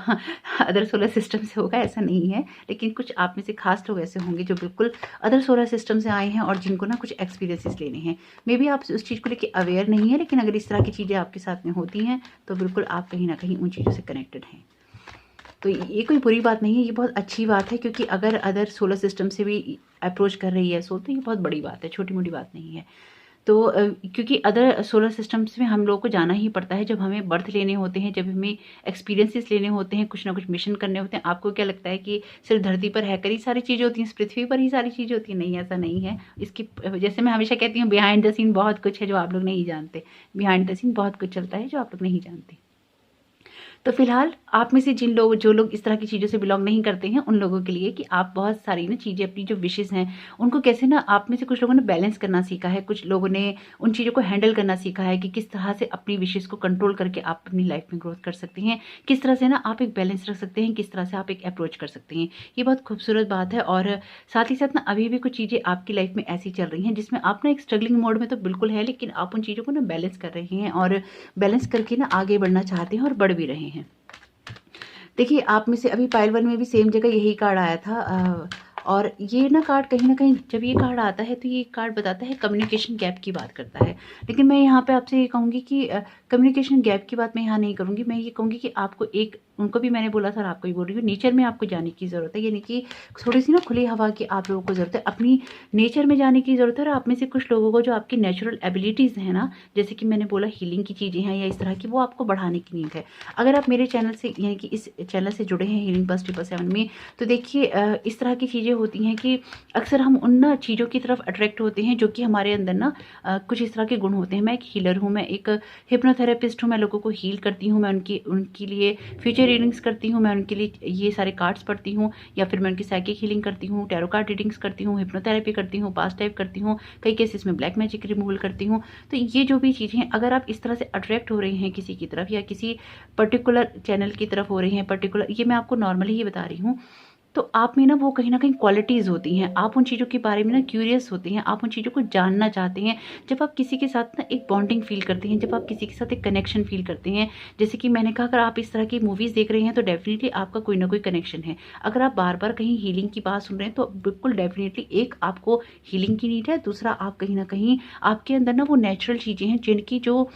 अदर सोलर सिस्टम से होगा, ऐसा नहीं है। लेकिन कुछ आप में से खास लोग ऐसे होंगे जो बिल्कुल अदर सोलर सिस्टम से आए हैं और जिनको ना कुछ एक्सपीरियंसेस लेने हैं। मे बी आप उस चीज़ को लेके अवेयर नहीं है, लेकिन अगर इस तरह की चीज़ें आपके साथ में होती हैं तो बिल्कुल आप कहीं ना कहीं उन चीज़ों से कनेक्टेड हैं। तो ये कोई बुरी बात नहीं है, ये बहुत अच्छी बात है, क्योंकि अगर अदर सोलर सिस्टम से भी अप्रोच कर रही है सोल, तो ये बहुत बड़ी बात है, छोटी मोटी बात नहीं है। तो क्योंकि अदर सोलर सिस्टम्स में हम लोगों को जाना ही पड़ता है जब हमें बर्थ लेने होते हैं, जब हमें एक्सपीरियंसेस लेने होते हैं, कुछ ना कुछ मिशन करने होते हैं। आपको क्या लगता है कि सिर्फ धरती पर है कर ही सारी चीज़ें होती हैं, इस पृथ्वी पर ही सारी चीज़ें होती हैं? नहीं, ऐसा नहीं है। इसकी जैसे मैं हमेशा कहती हूँ, बिहाइंड द सीन बहुत कुछ है जो आप लोग नहीं जानते। बिहाइंड द सीन बहुत कुछ चलता है जो आप लोग नहीं जानते। तो फिलहाल आप में से जो लोग इस तरह की चीज़ों से बिलोंग नहीं करते हैं, उन लोगों के लिए कि आप बहुत सारी ना चीज़ें, अपनी जो विशेज़ हैं, उनको कैसे ना, आप में से कुछ लोगों ने बैलेंस करना सीखा है, कुछ लोगों ने उन चीज़ों को हैंडल करना सीखा है कि किस तरह से अपनी विशेज़ को कंट्रोल करके आप अपनी लाइफ में ग्रोथ कर सकते हैं, किस तरह से ना आप एक बैलेंस रख सकते हैं, किस तरह से आप एक अप्रोच कर सकते हैं। ये बहुत खूबसूरत बात है। और साथ ही साथ ना अभी भी कुछ चीज़ें आपकी लाइफ में ऐसी चल रही हैं जिसमें आप ना एक स्ट्रगलिंग मोड में तो बिल्कुल है, लेकिन आप उन चीज़ों को ना बैलेंस कर रहे हैं और बैलेंस करके ना आगे बढ़ना चाहते हैं और बढ़ भी रहे हैं। देखिए, आप में से अभी पायल 1 में भी सेम जगह यही कार्ड आया था। और ये ना कार्ड कहीं न कहीं, जब ये कार्ड आता है तो ये कार्ड बताता है कम्युनिकेशन गैप की बात करता है। लेकिन मैं यहाँ पे आपसे ये कहूँगी कि कम्युनिकेशन गैप की बात मैं यहाँ नहीं करूँगी। मैं ये कहूँगी कि आपको एक, उनको भी मैंने बोला था और आपको भी बोल रही हूँ, नेचर में आपको जाने की ज़रूरत है। यानी कि थोड़ी-सी ना खुली हवा की आप लोगों को ज़रूरत है। अपनी नेचर में जाने की ज़रूरत है। और आप में से कुछ लोगों को जो आपकी नेचुरल एबिलिटीज़ हैं ना, जैसे कि मैंने बोला हीलिंग की चीज़ें हैं या इस तरह की, वो आपको बढ़ाने की नीड है। अगर आप मेरे चैनल से, यानी कि इस चैनल से जुड़े हैं हीलिंग बस 777 में, तो देखिए इस तरह की चीज़ें होती हैं कि अक्सर हम उन ना चीज़ों की तरफ अट्रैक्ट होते हैं जो कि हमारे अंदर ना कुछ इस तरह के गुण होते हैं। मैं एक हीलर हूँ, मैं एक हिप्नोथेरेपिस्ट हूँ, मैं लोगों को हील करती हूँ, मैं उनके लिए फ्यूचर रीडिंग्स करती हूँ, मैं उनके लिए ये सारे कार्ड्स पढ़ती हूँ, या फिर मैं उनकी साइकिक हीलिंग करती हूँ, टैरो कार्ड रीडिंग्स करती हूँ, हिप्नोथेरेपी करती हूँ, पास्ट टाइप करती हूँ, कई केसेस में ब्लैक मैजिक रिमूवल करती हूँ। तो ये जो भी चीज़ें हैं, अगर आप इस तरह से अट्रैक्ट हो रहे हैं किसी की तरफ या किसी पर्टिकुलर चैनल की तरफ हो रहे हैं, पर्टिकुलर, ये मैं आपको नॉर्मली ही बता रही हूँ, तो आप में ना वो कहीं न कहीं क्वालिटीज़ होती हैं। आप उन चीज़ों के बारे में ना क्यूरियस होते हैं, आप उन चीज़ों को जानना चाहते हैं। जब आप किसी के साथ ना एक बॉन्डिंग फ़ील करते हैं, जब आप किसी के साथ एक कनेक्शन फ़ील करते हैं, जैसे कि मैंने कहा, अगर आप इस तरह की मूवीज़ देख रहे हैं तो डेफ़िनिटली आपका कोई ना कोई कनेक्शन है। अगर आप बार-बार कहीं हीलिंग की बात सुन रहे हैं तो बिल्कुल डेफ़िनिटली, एक आपको हीलिंग की नीड है, दूसरा आप कहीं न कहीं, आपके अंदर ना वो नेचुरल चीज़ें हैं जिनकी, जो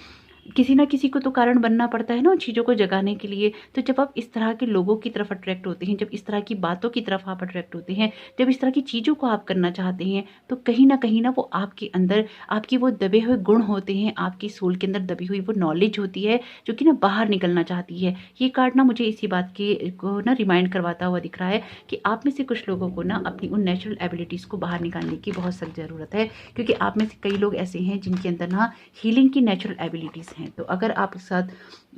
किसी ना किसी को तो कारण बनना पड़ता है ना उन चीज़ों को जगाने के लिए। तो जब आप इस तरह के लोगों की तरफ अट्रैक्ट होते हैं, जब इस तरह की बातों की तरफ आप अट्रैक्ट होते हैं, जब इस तरह की चीज़ों को आप करना चाहते हैं, तो कहीं न वो आपके अंदर, आपके वो दबे हुए गुण होते हैं, आपकी सोल के अंदर दबी हुई वो नॉलेज होती है, जो कि ना बाहर निकलना चाहती है। ये कार्ड ना मुझे इसी बात के को ना रिमाइंड करवाता हुआ दिख रहा है कि आप में से कुछ लोगों को ना अपनी उन नेचुरल एबिलिटीज़ को बाहर निकालने की बहुत सख्त ज़रूरत है, क्योंकि आप में से कई लोग ऐसे हैं जिनके अंदर ना हीलिंग की नेचुरल एबिलिटीज़ हैं। तो अगर आप इस साथ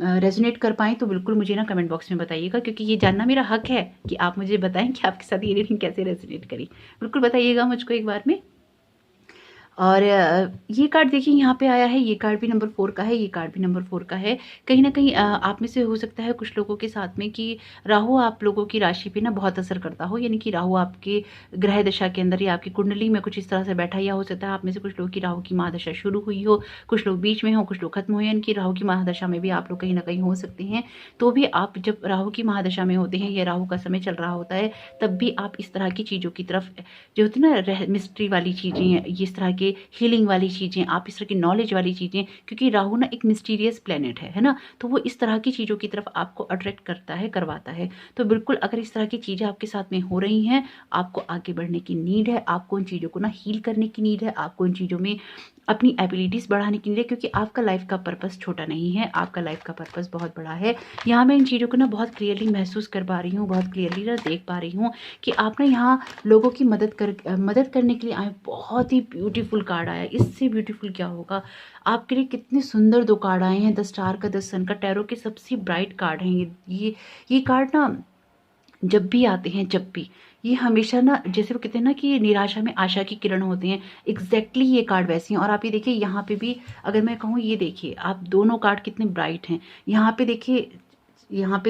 रेज़ोनेट कर पाएँ तो बिल्कुल मुझे ना कमेंट बॉक्स में बताइएगा, क्योंकि ये जानना मेरा हक है कि आप मुझे बताएँ कि आपके साथ ये रीडिंग कैसे रेज़ोनेट करी। बिल्कुल बताइएगा मुझको एक बार में। और ये कार्ड देखिए यहाँ पे आया है, ये कार्ड भी नंबर 4 का है, ये कार्ड भी नंबर 4 का है। कहीं न कहीं आप में से हो सकता है कुछ लोगों के साथ में कि राहु आप लोगों की राशि पे ना बहुत असर करता हो, यानी कि राहु आपके ग्रह दशा के अंदर या आपकी कुंडली में कुछ इस तरह से बैठा, या हो सकता है आप में से कुछ लोगों की राहु की महादशा शुरू हुई हो, कुछ लोग बीच में हो, कुछ लोग खत्म हुए, यानी कि राहु की महादशा में भी आप लोग कहीं न कहीं हो सकते हैं। तो भी आप जब राहु की महादशा में होते हैं या राहु का समय चल रहा होता है, तब भी आप इस तरह की चीज़ों की तरफ, जो होती है ना मिस्ट्री वाली चीज़ें हैं, इस तरह के हीलिंग वाली चीज़ें, आप इस तरह की नॉलेज वाली चीज़ें, क्योंकि राहु ना एक मिस्टीरियस प्लैनेट है ना? तो वो इस तरह की चीज़ों की तरफ आपको अट्रैक्ट करता है, करवाता है। तो बिल्कुल अगर इस तरह की चीज़ें आपके साथ में हो रही हैं, आपको आगे बढ़ने की नीड है, आपको उन चीज़ों को ना हील करने की नीड है, आपको उन चीज़ों में अपनी एबिलिटीज़ बढ़ाने के लिए, क्योंकि आपका लाइफ का पर्पस छोटा नहीं है, आपका लाइफ का पर्पस बहुत बड़ा है। यहाँ मैं इन चीज़ों को ना बहुत क्लियरली महसूस कर पा रही हूँ, बहुत क्लियरली ना देख पा रही हूँ कि आप ना यहाँ लोगों की मदद करने के लिए आए, बहुत ही ब्यूटीफुल कार्ड आया, इससे ब्यूटीफुल क्या होगा। आपके लिए कितने सुंदर 2 कार्ड आए हैं, द स्टार का, द सन का। टैरो के सबसे ब्राइट कार्ड हैं ये कार्ड ना जब भी आते हैं, जब भी ये हमेशा ना, जैसे वो कहते हैं ना कि निराशा में आशा की किरण होते हैं, एग्जैक्टली ये कार्ड वैसे हैं। और आप ये देखिए यहाँ पे भी, अगर मैं कहूँ, ये देखिए आप दोनों कार्ड कितने ब्राइट हैं। यहाँ पे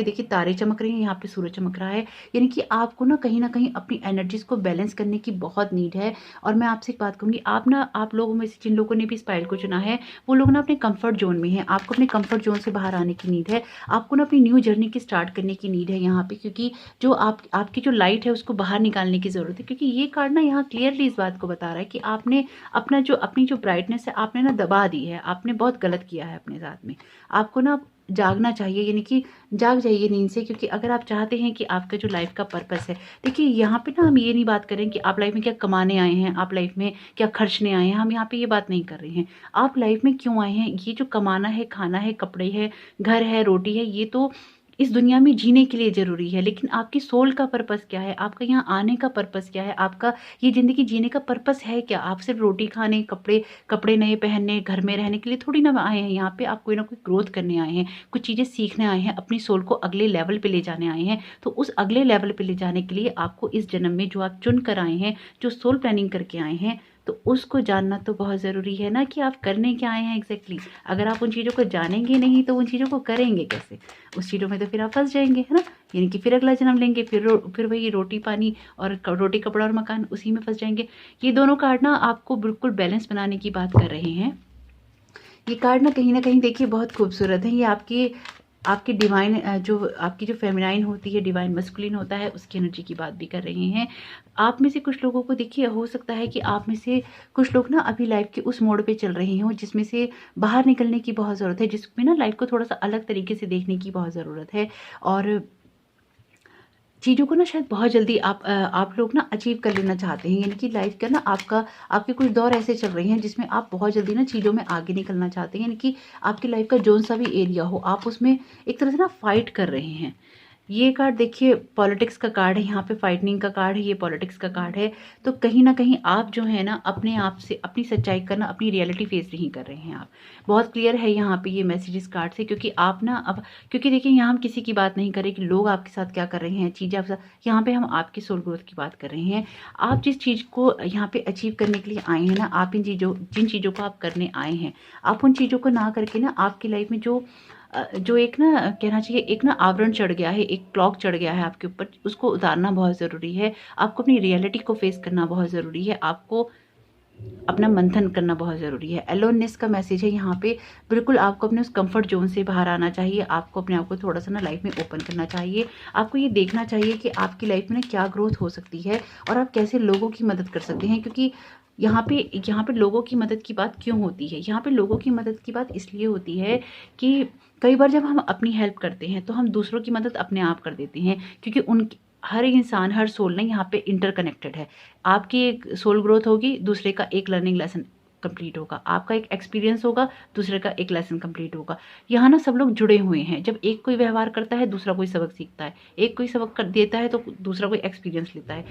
देखिए तारे चमक रहे हैं, यहाँ पे सूरज चमक रहा है। यानी कि आपको ना कहीं अपनी एनर्जीज को बैलेंस करने की बहुत नीड है। और मैं आपसे एक बात कहूँगी, आप लोगों में से जिन लोगों ने भी इस पायल को चुना है, वो लोग ना अपने कंफर्ट जोन में हैं। आपको अपने कंफर्ट जोन से बाहर आने की नीड है। आपको ना अपनी न्यू जर्नी की स्टार्ट करने की नीड है यहाँ पे, क्योंकि जो आपकी जो लाइट है उसको बाहर निकालने की ज़रूरत है। क्योंकि ये कार्ड ना यहाँ क्लियरली इस बात को बता रहा है कि आपने अपनी जो ब्राइटनेस है आपने ना दबा दी है। आपने बहुत गलत किया है अपने साथ में। आपको ना जागना चाहिए, यानी कि जाग जाइए नींद से। क्योंकि अगर आप चाहते हैं कि आपका जो लाइफ का पर्पस है, देखिए यहाँ पे ना हम ये नहीं बात करें कि आप लाइफ में क्या कमाने आए हैं, आप लाइफ में क्या खर्चने आए हैं। हम यहाँ पे ये बात नहीं कर रहे हैं। आप लाइफ में क्यों आए हैं, ये जो कमाना है, खाना है, कपड़े है, घर है, रोटी है, ये तो इस दुनिया में जीने के लिए ज़रूरी है। लेकिन आपकी सोल का पर्पस क्या है, आपका यहाँ आने का पर्पस क्या है, आपका ये ज़िंदगी जीने का पर्पस है क्या। आप सिर्फ रोटी खाने, कपड़े नए पहनने, घर में रहने के लिए थोड़ी ना आए हैं। यहाँ पे आप कोई ना कोई ग्रोथ करने आए हैं, कुछ चीज़ें सीखने आए हैं, अपनी सोल को अगले लेवल पे ले जाने आए हैं। तो उस अगले लेवल पे ले जाने के लिए आपको इस जन्म में जो आप चुन कर आए हैं, जो सोल प्लानिंग करके आए हैं, तो उसको जानना तो बहुत ज़रूरी है ना, कि आप करने क्या आए हैं एग्जैक्टली। अगर आप उन चीज़ों को जानेंगे नहीं तो उन चीज़ों को करेंगे कैसे। उस चीज़ों में तो फिर आप फंस जाएंगे, है ना। यानी कि फिर अगला जन्म लेंगे, फिर वही रोटी पानी और रोटी कपड़ा और मकान, उसी में फंस जाएंगे। ये दोनों कार्ड ना आपको बिल्कुल बैलेंस बनाने की बात कर रहे हैं। ये कार्ड ना कहीं देखिए बहुत खूबसूरत है। ये आपकी डिवाइन आपकी जो फेमिनाइन होती है, डिवाइन मस्कुलिन होता है, उसकी एनर्जी की बात भी कर रहे हैं। आप में से कुछ लोगों को देखिए, हो सकता है कि आप में से कुछ लोग ना अभी लाइफ के उस मोड़ पे चल रहे हों जिसमें से बाहर निकलने की बहुत ज़रूरत है, जिसमें ना लाइफ को थोड़ा सा अलग तरीके से देखने की बहुत ज़रूरत है। और चीज़ों को ना शायद बहुत जल्दी आप लोग ना अचीव कर लेना चाहते हैं। यानी कि लाइफ का ना आपके कुछ दौर ऐसे चल रहे हैं जिसमें आप बहुत जल्दी ना चीज़ों में आगे निकलना चाहते हैं। यानी कि आपकी लाइफ का जौन सा भी एरिया हो, आप उसमें एक तरह से ना फाइट कर रहे हैं। ये कार्ड देखिए पॉलिटिक्स का कार्ड है, यहाँ पे फाइटिंग का कार्ड है, ये पॉलिटिक्स का कार्ड है। तो कहीं न कहीं आप जो है ना अपने आप से अपनी सच्चाई करना, अपनी रियलिटी फेस नहीं कर रहे हैं आप। बहुत क्लियर है यहाँ पे ये मैसेज इस कार्ड से। क्योंकि आप ना अब, क्योंकि देखिए यहाँ हम किसी की बात नहीं कर रहे कि लोग आपके साथ क्या कर रहे हैं, चीज़ें आप यहाँ पे हम आपकी सोल ग्रोथ की बात कर रहे हैं। आप जिस चीज़ को यहाँ पे अचीव करने के लिए आए हैं ना, आप जिन चीज़ों को आप करने आए हैं, आप उन चीज़ों को ना करके ना आपकी लाइफ में जो एक ना कहना चाहिए, एक ना आवरण चढ़ गया है, एक क्लॉक चढ़ गया है आपके ऊपर, उसको उतारना बहुत ज़रूरी है। आपको अपनी रियलिटी को फेस करना बहुत ज़रूरी है। आपको अपना मंथन करना बहुत ज़रूरी है। एलोननेस का मैसेज है यहाँ पे। बिल्कुल आपको अपने उस कंफर्ट जोन से बाहर आना चाहिए। आपको अपने आप को थोड़ा सा ना लाइफ में ओपन करना चाहिए। आपको ये देखना चाहिए कि आपकी लाइफ में ना क्या ग्रोथ हो सकती है और आप कैसे लोगों की मदद कर सकते हैं। क्योंकि यहाँ पे लोगों की मदद की बात क्यों होती है, यहाँ पे लोगों की मदद की बात इसलिए होती है कि कई बार जब हम अपनी हेल्प करते हैं तो हम दूसरों की मदद अपने आप कर देते हैं। क्योंकि हर इंसान, हर सोल ना यहाँ पे इंटरकनेक्टेड है। आपकी एक सोल ग्रोथ होगी, दूसरे का एक लर्निंग लेसन कंप्लीट होगा, आपका एक एक्सपीरियंस होगा, दूसरे का एक लेसन कंप्लीट होगा। यहाँ ना सब लोग जुड़े हुए हैं। जब एक कोई व्यवहार करता है दूसरा कोई सबक सीखता है, एक कोई सबक कर देता है तो दूसरा कोई एक्सपीरियंस लेता है।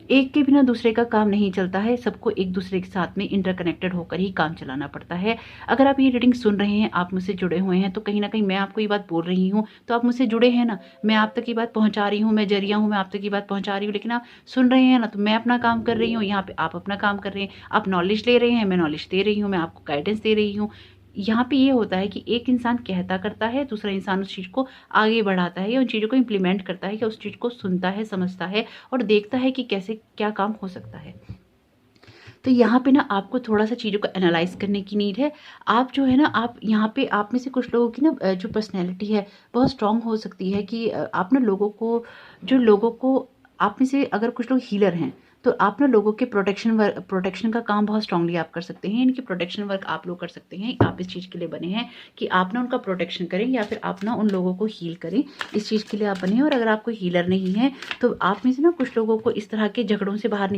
एक के बिना दूसरे का काम नहीं चलता है। सबको एक दूसरे के साथ में इंटरकनेक्टेड होकर ही काम चलाना पड़ता है। अगर आप ये रीडिंग सुन रहे हैं, आप मुझसे जुड़े हुए हैं, तो कहीं ना कहीं मैं आपको ये बात बोल रही हूँ तो आप मुझसे जुड़े हैं ना। मैं आप तक ये बात पहुँचा रही हूँ, मैं जरिया हूँ, मैं आप तक ये बात पहुँचा रही हूँ। लेकिन आप सुन रहे हैं ना, तो मैं अपना काम कर रही हूँ, यहाँ पे आप अपना काम कर रहे हैं। आप नॉलेज ले रहे हैं, मैं नॉलेज दे रही हूँ, मैं आपको गाइडेंस दे रही हूँ। यहाँ पे ये होता है कि एक इंसान कहता करता है, दूसरा इंसान उस चीज़ को आगे बढ़ाता है या उन चीज़ों को इम्प्लीमेंट करता है, या उस चीज़ को सुनता है, समझता है और देखता है कि कैसे क्या काम हो सकता है। तो यहाँ पे ना आपको थोड़ा सा चीज़ों को एनालाइज करने की नीड है। आप जो है ना, आप यहाँ पे आप में से कुछ लोगों की ना जो पर्सनैलिटी है बहुत स्ट्रॉन्ग हो सकती है कि आप ना लोगों को आप में से अगर कुछ लोग हीलर हैं तो आप ना लोगों के प्रोटेक्शन का काम बहुत स्ट्रांगली आप कर सकते हैं। इनकी प्रोटेक्शन वर्क आप लोग कर सकते हैं। आप इस चीज़ के लिए बने हैं कि आप ना उनका प्रोटेक्शन करें या फिर आप ना उन लोगों को हील करें। इस चीज़ के लिए आप बने हैं। और अगर आप कोई हीलर नहीं है तो आप में से ना कुछ लोगों को इस तरह के झगड़ों से बाहर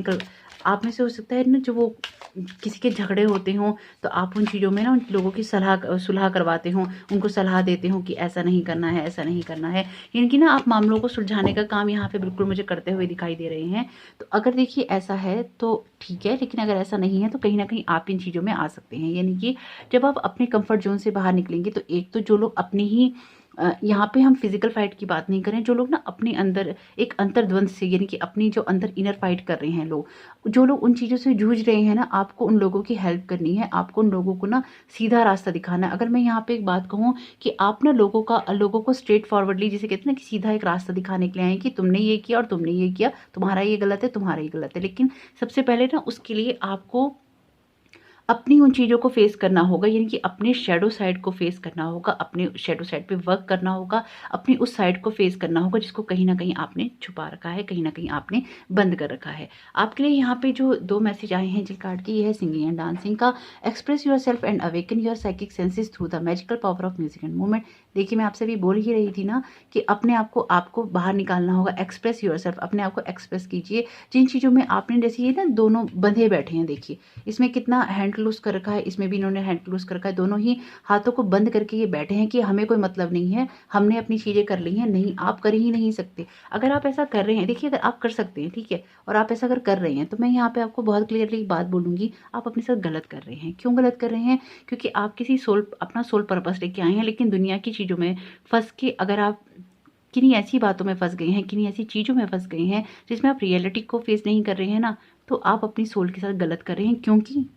आप में से हो सकता है ना जो वो किसी के झगड़े होते हों, तो आप उन चीज़ों में ना उन लोगों की सुलह करवाते हों, उनको सलाह देते हों कि ऐसा नहीं करना है, ऐसा नहीं करना है। यानी कि ना आप मामलों को सुलझाने का काम यहाँ पे बिल्कुल मुझे करते हुए दिखाई दे रहे हैं। तो अगर देखिए ऐसा है तो ठीक है, लेकिन अगर ऐसा नहीं है तो कहीं न कहीं आप इन चीज़ों में आ सकते हैं। यानी कि जब आप अपने कम्फर्ट ज़ोन से बाहर निकलेंगे तो एक तो जो लोग अपने ही यहाँ पे हम फिज़िकल फ़ाइट की बात नहीं कर रहे हैं, जो लोग ना अपने अंदर एक अंतर्द्वंद से, यानी कि अपनी जो अंदर इनर फ़ाइट कर रहे हैं लोग, जो लोग उन चीज़ों से जूझ रहे हैं ना, आपको उन लोगों की हेल्प करनी है, आपको उन लोगों को ना सीधा रास्ता दिखाना है। अगर मैं यहाँ पे एक बात कहूँ कि आप ना लोगों को स्ट्रेट फॉरवर्डली, जिसे कहते हैं ना कि सीधा एक रास्ता दिखाने के लिए आए हैं कि तुमने ये किया और तुमने ये किया, तुम्हारा ये गलत है, तुम्हारा ये गलत है। लेकिन सबसे पहले ना उसके लिए आपको अपनी उन चीज़ों को फेस करना होगा, यानी कि अपने शैडो साइड को फेस करना होगा, अपने शैडो साइड पे वर्क करना होगा, अपनी उस साइड को फेस करना होगा जिसको कहीं न कहीं आपने छुपा रखा है, कहीं न कहीं आपने बंद कर रखा है। आपके लिए यहाँ पे जो 2 मैसेज आए हैं जिल कार्ड की, ये है सिंगिंग एंड डांसिंग का। Express yourself and awaken your psychic senses through the magical power of music and movement. देखिए, मैं आपसे भी बोल ही रही थी ना कि अपने आप को आपको बाहर निकालना होगा। एक्सप्रेस योरसेल्फ, अपने आप को एक्सप्रेस कीजिए। जिन चीज़ों में आपने, जैसे ये ना दोनों बंधे बैठे हैं, देखिए इसमें कितना हैंड क्लोज कर रखा है, इसमें भी इन्होंने हैंड क्लोज कर रखा है। दोनों ही हाथों को बंद करके ये बैठे हैं कि हमें कोई मतलब नहीं है, हमने अपनी चीज़ें कर ली हैं। नहीं, आप कर ही नहीं सकते। अगर आप ऐसा कर रहे हैं, देखिए अगर आप कर सकते हैं, ठीक है, और आप ऐसा अगर कर रहे हैं, तो मैं यहाँ पे आपको बहुत क्लियरली एक बात बोलूँगी, आप अपने साथ गलत कर रहे हैं। क्यों गलत कर रहे हैं? क्योंकि आप अपना सोल पर्पस लेके आए हैं, लेकिन दुनिया की चीज़ों में फँस के अगर आप किन्हीं ऐसी बातों में फँस गए हैं, किन्हीं ऐसी चीज़ों में फँस गए हैं जिसमें आप रियलिटी को फेस नहीं कर रहे हैं ना, तो आप अपनी सोल के साथ गलत कर रहे हैं।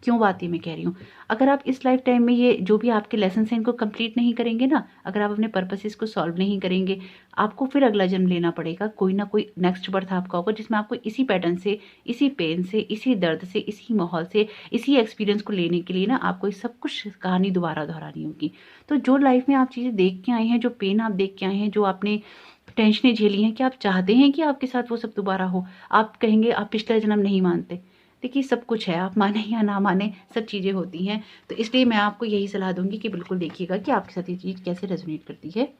क्यों बात ये मैं कह रही हूँ? अगर आप इस लाइफ टाइम में ये जो भी आपके लेसन्स हैं इनको कंप्लीट नहीं करेंगे ना, अगर आप अपने पर्पसेस को सॉल्व नहीं करेंगे, आपको फिर अगला जन्म लेना पड़ेगा। कोई ना कोई नेक्स्ट बर्थ आपका होगा जिसमें आपको इसी पैटर्न से, इसी पेन से, इसी दर्द से, इसी माहौल से, इसी एक्सपीरियंस को लेने के लिए ना आपको ये सब कुछ कहानी दोबारा दोहरानी होगी। तो जो लाइफ में आप चीज़ें देख के आए हैं, जो पेन आप देख के आए हैं, जो आपने टेंशनें झेली हैं, क्या आप चाहते हैं कि आपके साथ वो सब दोबारा हो? आप कहेंगे आप पिछला जन्म नहीं मानते। देखिए, सब कुछ है, आप माने या ना माने, सब चीज़ें होती हैं। तो इसलिए मैं आपको यही सलाह दूँगी कि बिल्कुल देखिएगा कि आपके साथ ये चीज़ कैसे रेज़ोनेट करती है।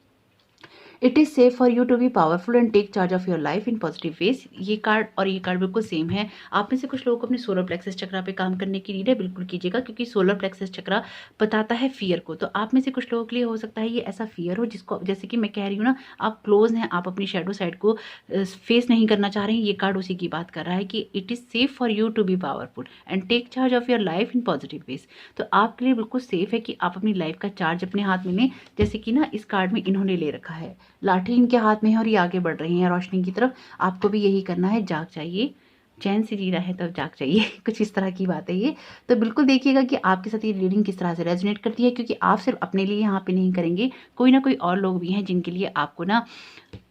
It is safe for you to be powerful and take charge of your life in positive ways. ये कार्ड और ये कार्ड बिल्कुल सेम है। आप में से कुछ लोगों को अपने सोलर प्लेक्सस चक्रा पे काम करने की नीड है, बिल्कुल कीजिएगा, क्योंकि सोलर प्लेक्सस चक्रा बताता है फियर को। तो आप में से कुछ लोगों के लिए हो सकता है ये ऐसा फियर हो जिसको, जैसे कि मैं कह रही हूँ ना, आप क्लोज हैं, आप अपनी शेडो साइड को फेस नहीं करना चाह रहे हैं। ये कार्ड उसी की बात कर रहा है कि it is safe for you to be powerful and take charge of your life in positive ways. तो आपके लिए बिल्कुल सेफ है कि आप अपनी लाइफ का चार्ज अपने हाथ में लें, जैसे कि ना इस कार्ड में इन्होंने ले रखा है। लाठी इनके हाथ में है और ये आगे बढ़ रही हैं रोशनी की तरफ। आपको भी यही करना है, जाग जाइए, चैन से जीना है तब जाग जाइए। कुछ इस तरह की बात है ये। तो बिल्कुल देखिएगा कि आपके साथ ये रीडिंग किस तरह से रेजोनेट करती है, क्योंकि आप सिर्फ अपने लिए यहाँ पे नहीं करेंगे, कोई ना कोई और लोग भी हैं जिनके लिए आपको ना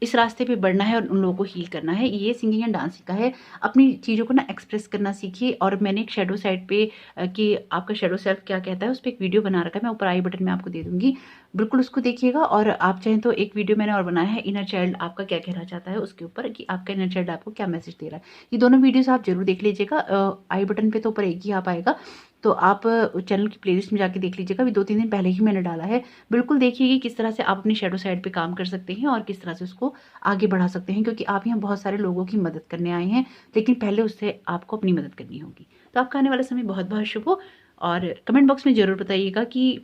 इस रास्ते पे बढ़ना है और उन लोगों को हील करना है। ये सिंगिंग एंड डांसिंग का है। अपनी चीज़ों को ना एक्सप्रेस करना सीखिए। और मैंने एक शैडो साइड पे कि आपका शैडो सेल्फ क्या कहता है, उस पर एक वीडियो बना रखा है, मैं ऊपर आई बटन में आपको दे दूँगी, बिल्कुल उसको देखिएगा। और आप चाहें तो एक वीडियो मैंने और बनाया है, इनर चाइल्ड आपका क्या कहना चाहता है, उसके ऊपर कि आपका इनर चाइल्ड आपको क्या मैसेज दे रहा है। ये दोनों वीडियोज़ आप ज़रूर देख लीजिएगा। आई बटन पे तो ऊपर एक ही आ पाएगा, तो आप चैनल की प्लेलिस्ट में जाके देख लीजिएगा। अभी 2-3 दिन पहले ही मैंने डाला है। बिल्कुल देखिए कि किस तरह से आप अपनी शैडो साइड पे काम कर सकते हैं और किस तरह से उसको आगे बढ़ा सकते हैं, क्योंकि आप यहाँ बहुत सारे लोगों की मदद करने आए हैं, लेकिन पहले उससे आपको अपनी मदद करनी होगी। तो आपका आने वाला समय बहुत बहुत शुभ हो। और कमेंट बॉक्स में ज़रूर बताइएगा कि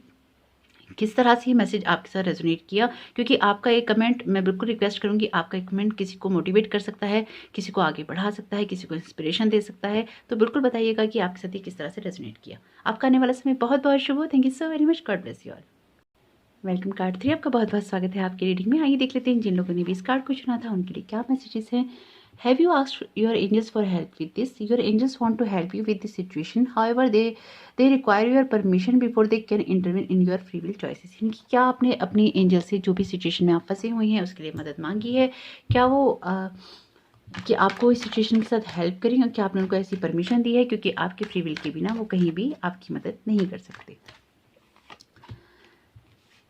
किस तरह से ये मैसेज आपके साथ रेजोनेट किया, क्योंकि आपका एक कमेंट, मैं बिल्कुल रिक्वेस्ट करूंगी, आपका एक कमेंट किसी को मोटिवेट कर सकता है, किसी को आगे बढ़ा सकता है, किसी को इंस्पिरेशन दे सकता है। तो बिल्कुल बताइएगा कि आपके साथ ये किस तरह से रेजोनेट किया। आपका आने वाला समय बहुत बहुत शुभ हो। Thank you so very much. God bless you all. Welcome card 3, आपका बहुत बहुत स्वागत है आपकी रीडिंग में। आइए देख लेते हैं जिन लोगों ने भी इस कार्ड को चुना था उनके लिए क्या मैसेजेस हैं। Have you asked your angels for help with this? Your angels want to help you with this situation. However, they require your permission before they can intervene in your free will choices. यानी कि क्या आपने अपने angel से जो भी situation में आप फंसे हुए हैं उसके लिए मदद मांगी है? क्या वो कि आपको इस सिचुएशन के साथ हेल्प करें, और क्या आपने उनको ऐसी परमिशन दी है? क्योंकि आपके फ्री विल के बिना वो कहीं भी आपकी मदद नहीं कर सकते।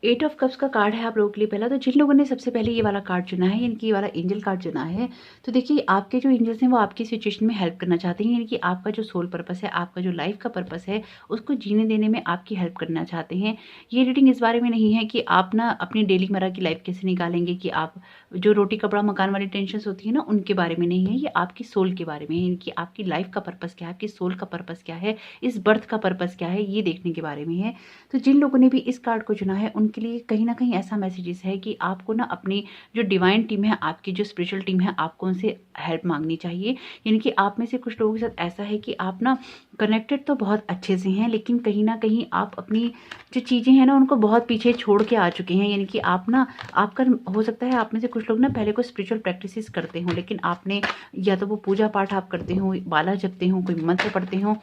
8 ऑफ कप्स का कार्ड है आप लोगों के लिए पहला। तो जिन लोगों ने सबसे पहले ये वाला कार्ड चुना है, यानी कि ये वाला एंजल कार्ड चुना है, तो देखिए आपके जो एंजल्स हैं वो आपकी सिचुएशन में हेल्प करना चाहते हैं, यानी कि आपका जो सोल पर्पस है, आपका जो लाइफ का पर्पस है, उसको जीने देने में आपकी हेल्प करना चाहते हैं। ये रीडिंग इस बारे में नहीं है कि आप ना अपनी डेली मर्रा की लाइफ कैसे निकालेंगे, कि आप जो रोटी कपड़ा मकान वाली टेंशन होती है ना, उनके बारे में नहीं है। ये आपकी सोल के बारे में है, यानी कि आपकी लाइफ का पर्पस क्या है, आपकी सोल का पर्पस क्या है, इस बर्थ का पर्पस क्या है, ये देखने के बारे में है। तो जिन लोगों ने भी इस कार्ड को चुना है उनके लिए कहीं ना कहीं ऐसा मैसेजेस है कि आपको ना अपनी जो डिवाइन टीम है, आपकी जो स्पिरिचुअल टीम है, आपको उनसे हेल्प मांगनी चाहिए। यानी कि आप में से कुछ लोगों के साथ ऐसा है कि आप ना कनेक्टेड तो बहुत अच्छे से हैं, लेकिन कहीं ना कहीं आप अपनी जो चीज़ें हैं ना उनको बहुत पीछे छोड़ के आ चुके हैं। यानी कि आप ना, आपका हो सकता है आप में से कुछ लोग ना पहले कोई स्पिरिचुअल प्रैक्टिसेस करते हो, लेकिन आपने या तो वो पूजा पाठ आप करते हो, बाला जपते हो, कोई मंत्र पढ़ते हो,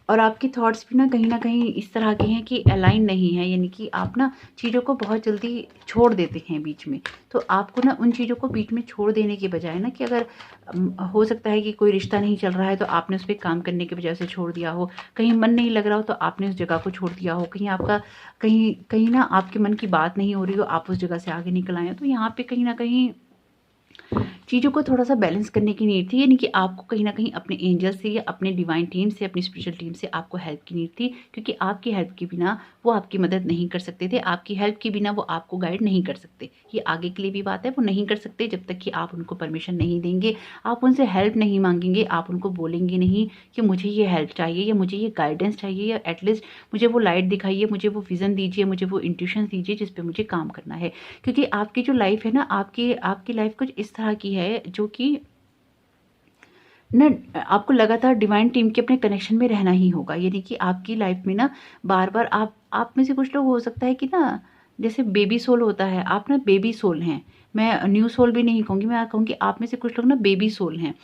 और आपकी थॉट्स भी ना कहीं इस तरह के हैं कि अलाइन नहीं है। यानी कि आप ना चीज़ों को बहुत जल्दी छोड़ देते हैं बीच में। तो आपको ना उन चीज़ों को बीच में छोड़ देने के बजाय ना, कि अगर हो सकता है कि कोई रिश्ता नहीं चल रहा है तो आपने उस पर काम करने के बजाय उसे छोड़ दिया हो, कहीं मन नहीं लग रहा हो तो आपने उस जगह को छोड़ दिया हो, कहीं आपका कहीं कहीं ना आपके मन की बात नहीं हो रही हो, आप उस जगह से आगे निकल आए हो। तो यहाँ पे कहीं ना कहीं चीज़ों को थोड़ा सा बैलेंस करने की नीड थी, यानी कि आपको कहीं ना कहीं अपने एंजल से या अपने डिवाइन टीम से, अपनी स्पिरिचुअल टीम से आपको हेल्प की नीड थी, क्योंकि आपकी हेल्प के बिना वो आपकी मदद नहीं कर सकते थे, आपकी हेल्प के बिना वो आपको गाइड नहीं कर सकते। ये आगे के लिए भी बात है, वो नहीं कर सकते जब तक कि आप उनको परमिशन नहीं देंगे, आप उनसे हेल्प नहीं मांगेंगे, आप उनको बोलेंगे नहीं कि मुझे ये हेल्प चाहिए या मुझे ये गाइडेंस चाहिए, या एटलीस्ट मुझे वो लाइट दिखाइए, मुझे वो विजन दीजिए, मुझे वो इंट्यूशन दीजिए जिस पे मुझे काम करना है। क्योंकि आपकी जो लाइफ है ना, आपकी आपकी लाइफ कुछ इस तरह की है जो कि ना आपको लगातार डिवाइन टीम के अपने कनेक्शन में रहना ही होगा। यानी कि आपकी लाइफ में ना बार बार आप में से कुछ लोग हो सकता है कि ना, जैसे बेबी सोल होता है, आप ना बेबी सोल हैं। मैं न्यू सोल भी नहीं कहूँगी, मैं कहूँगी आप में से कुछ लोग ना बेबी सोल हैं।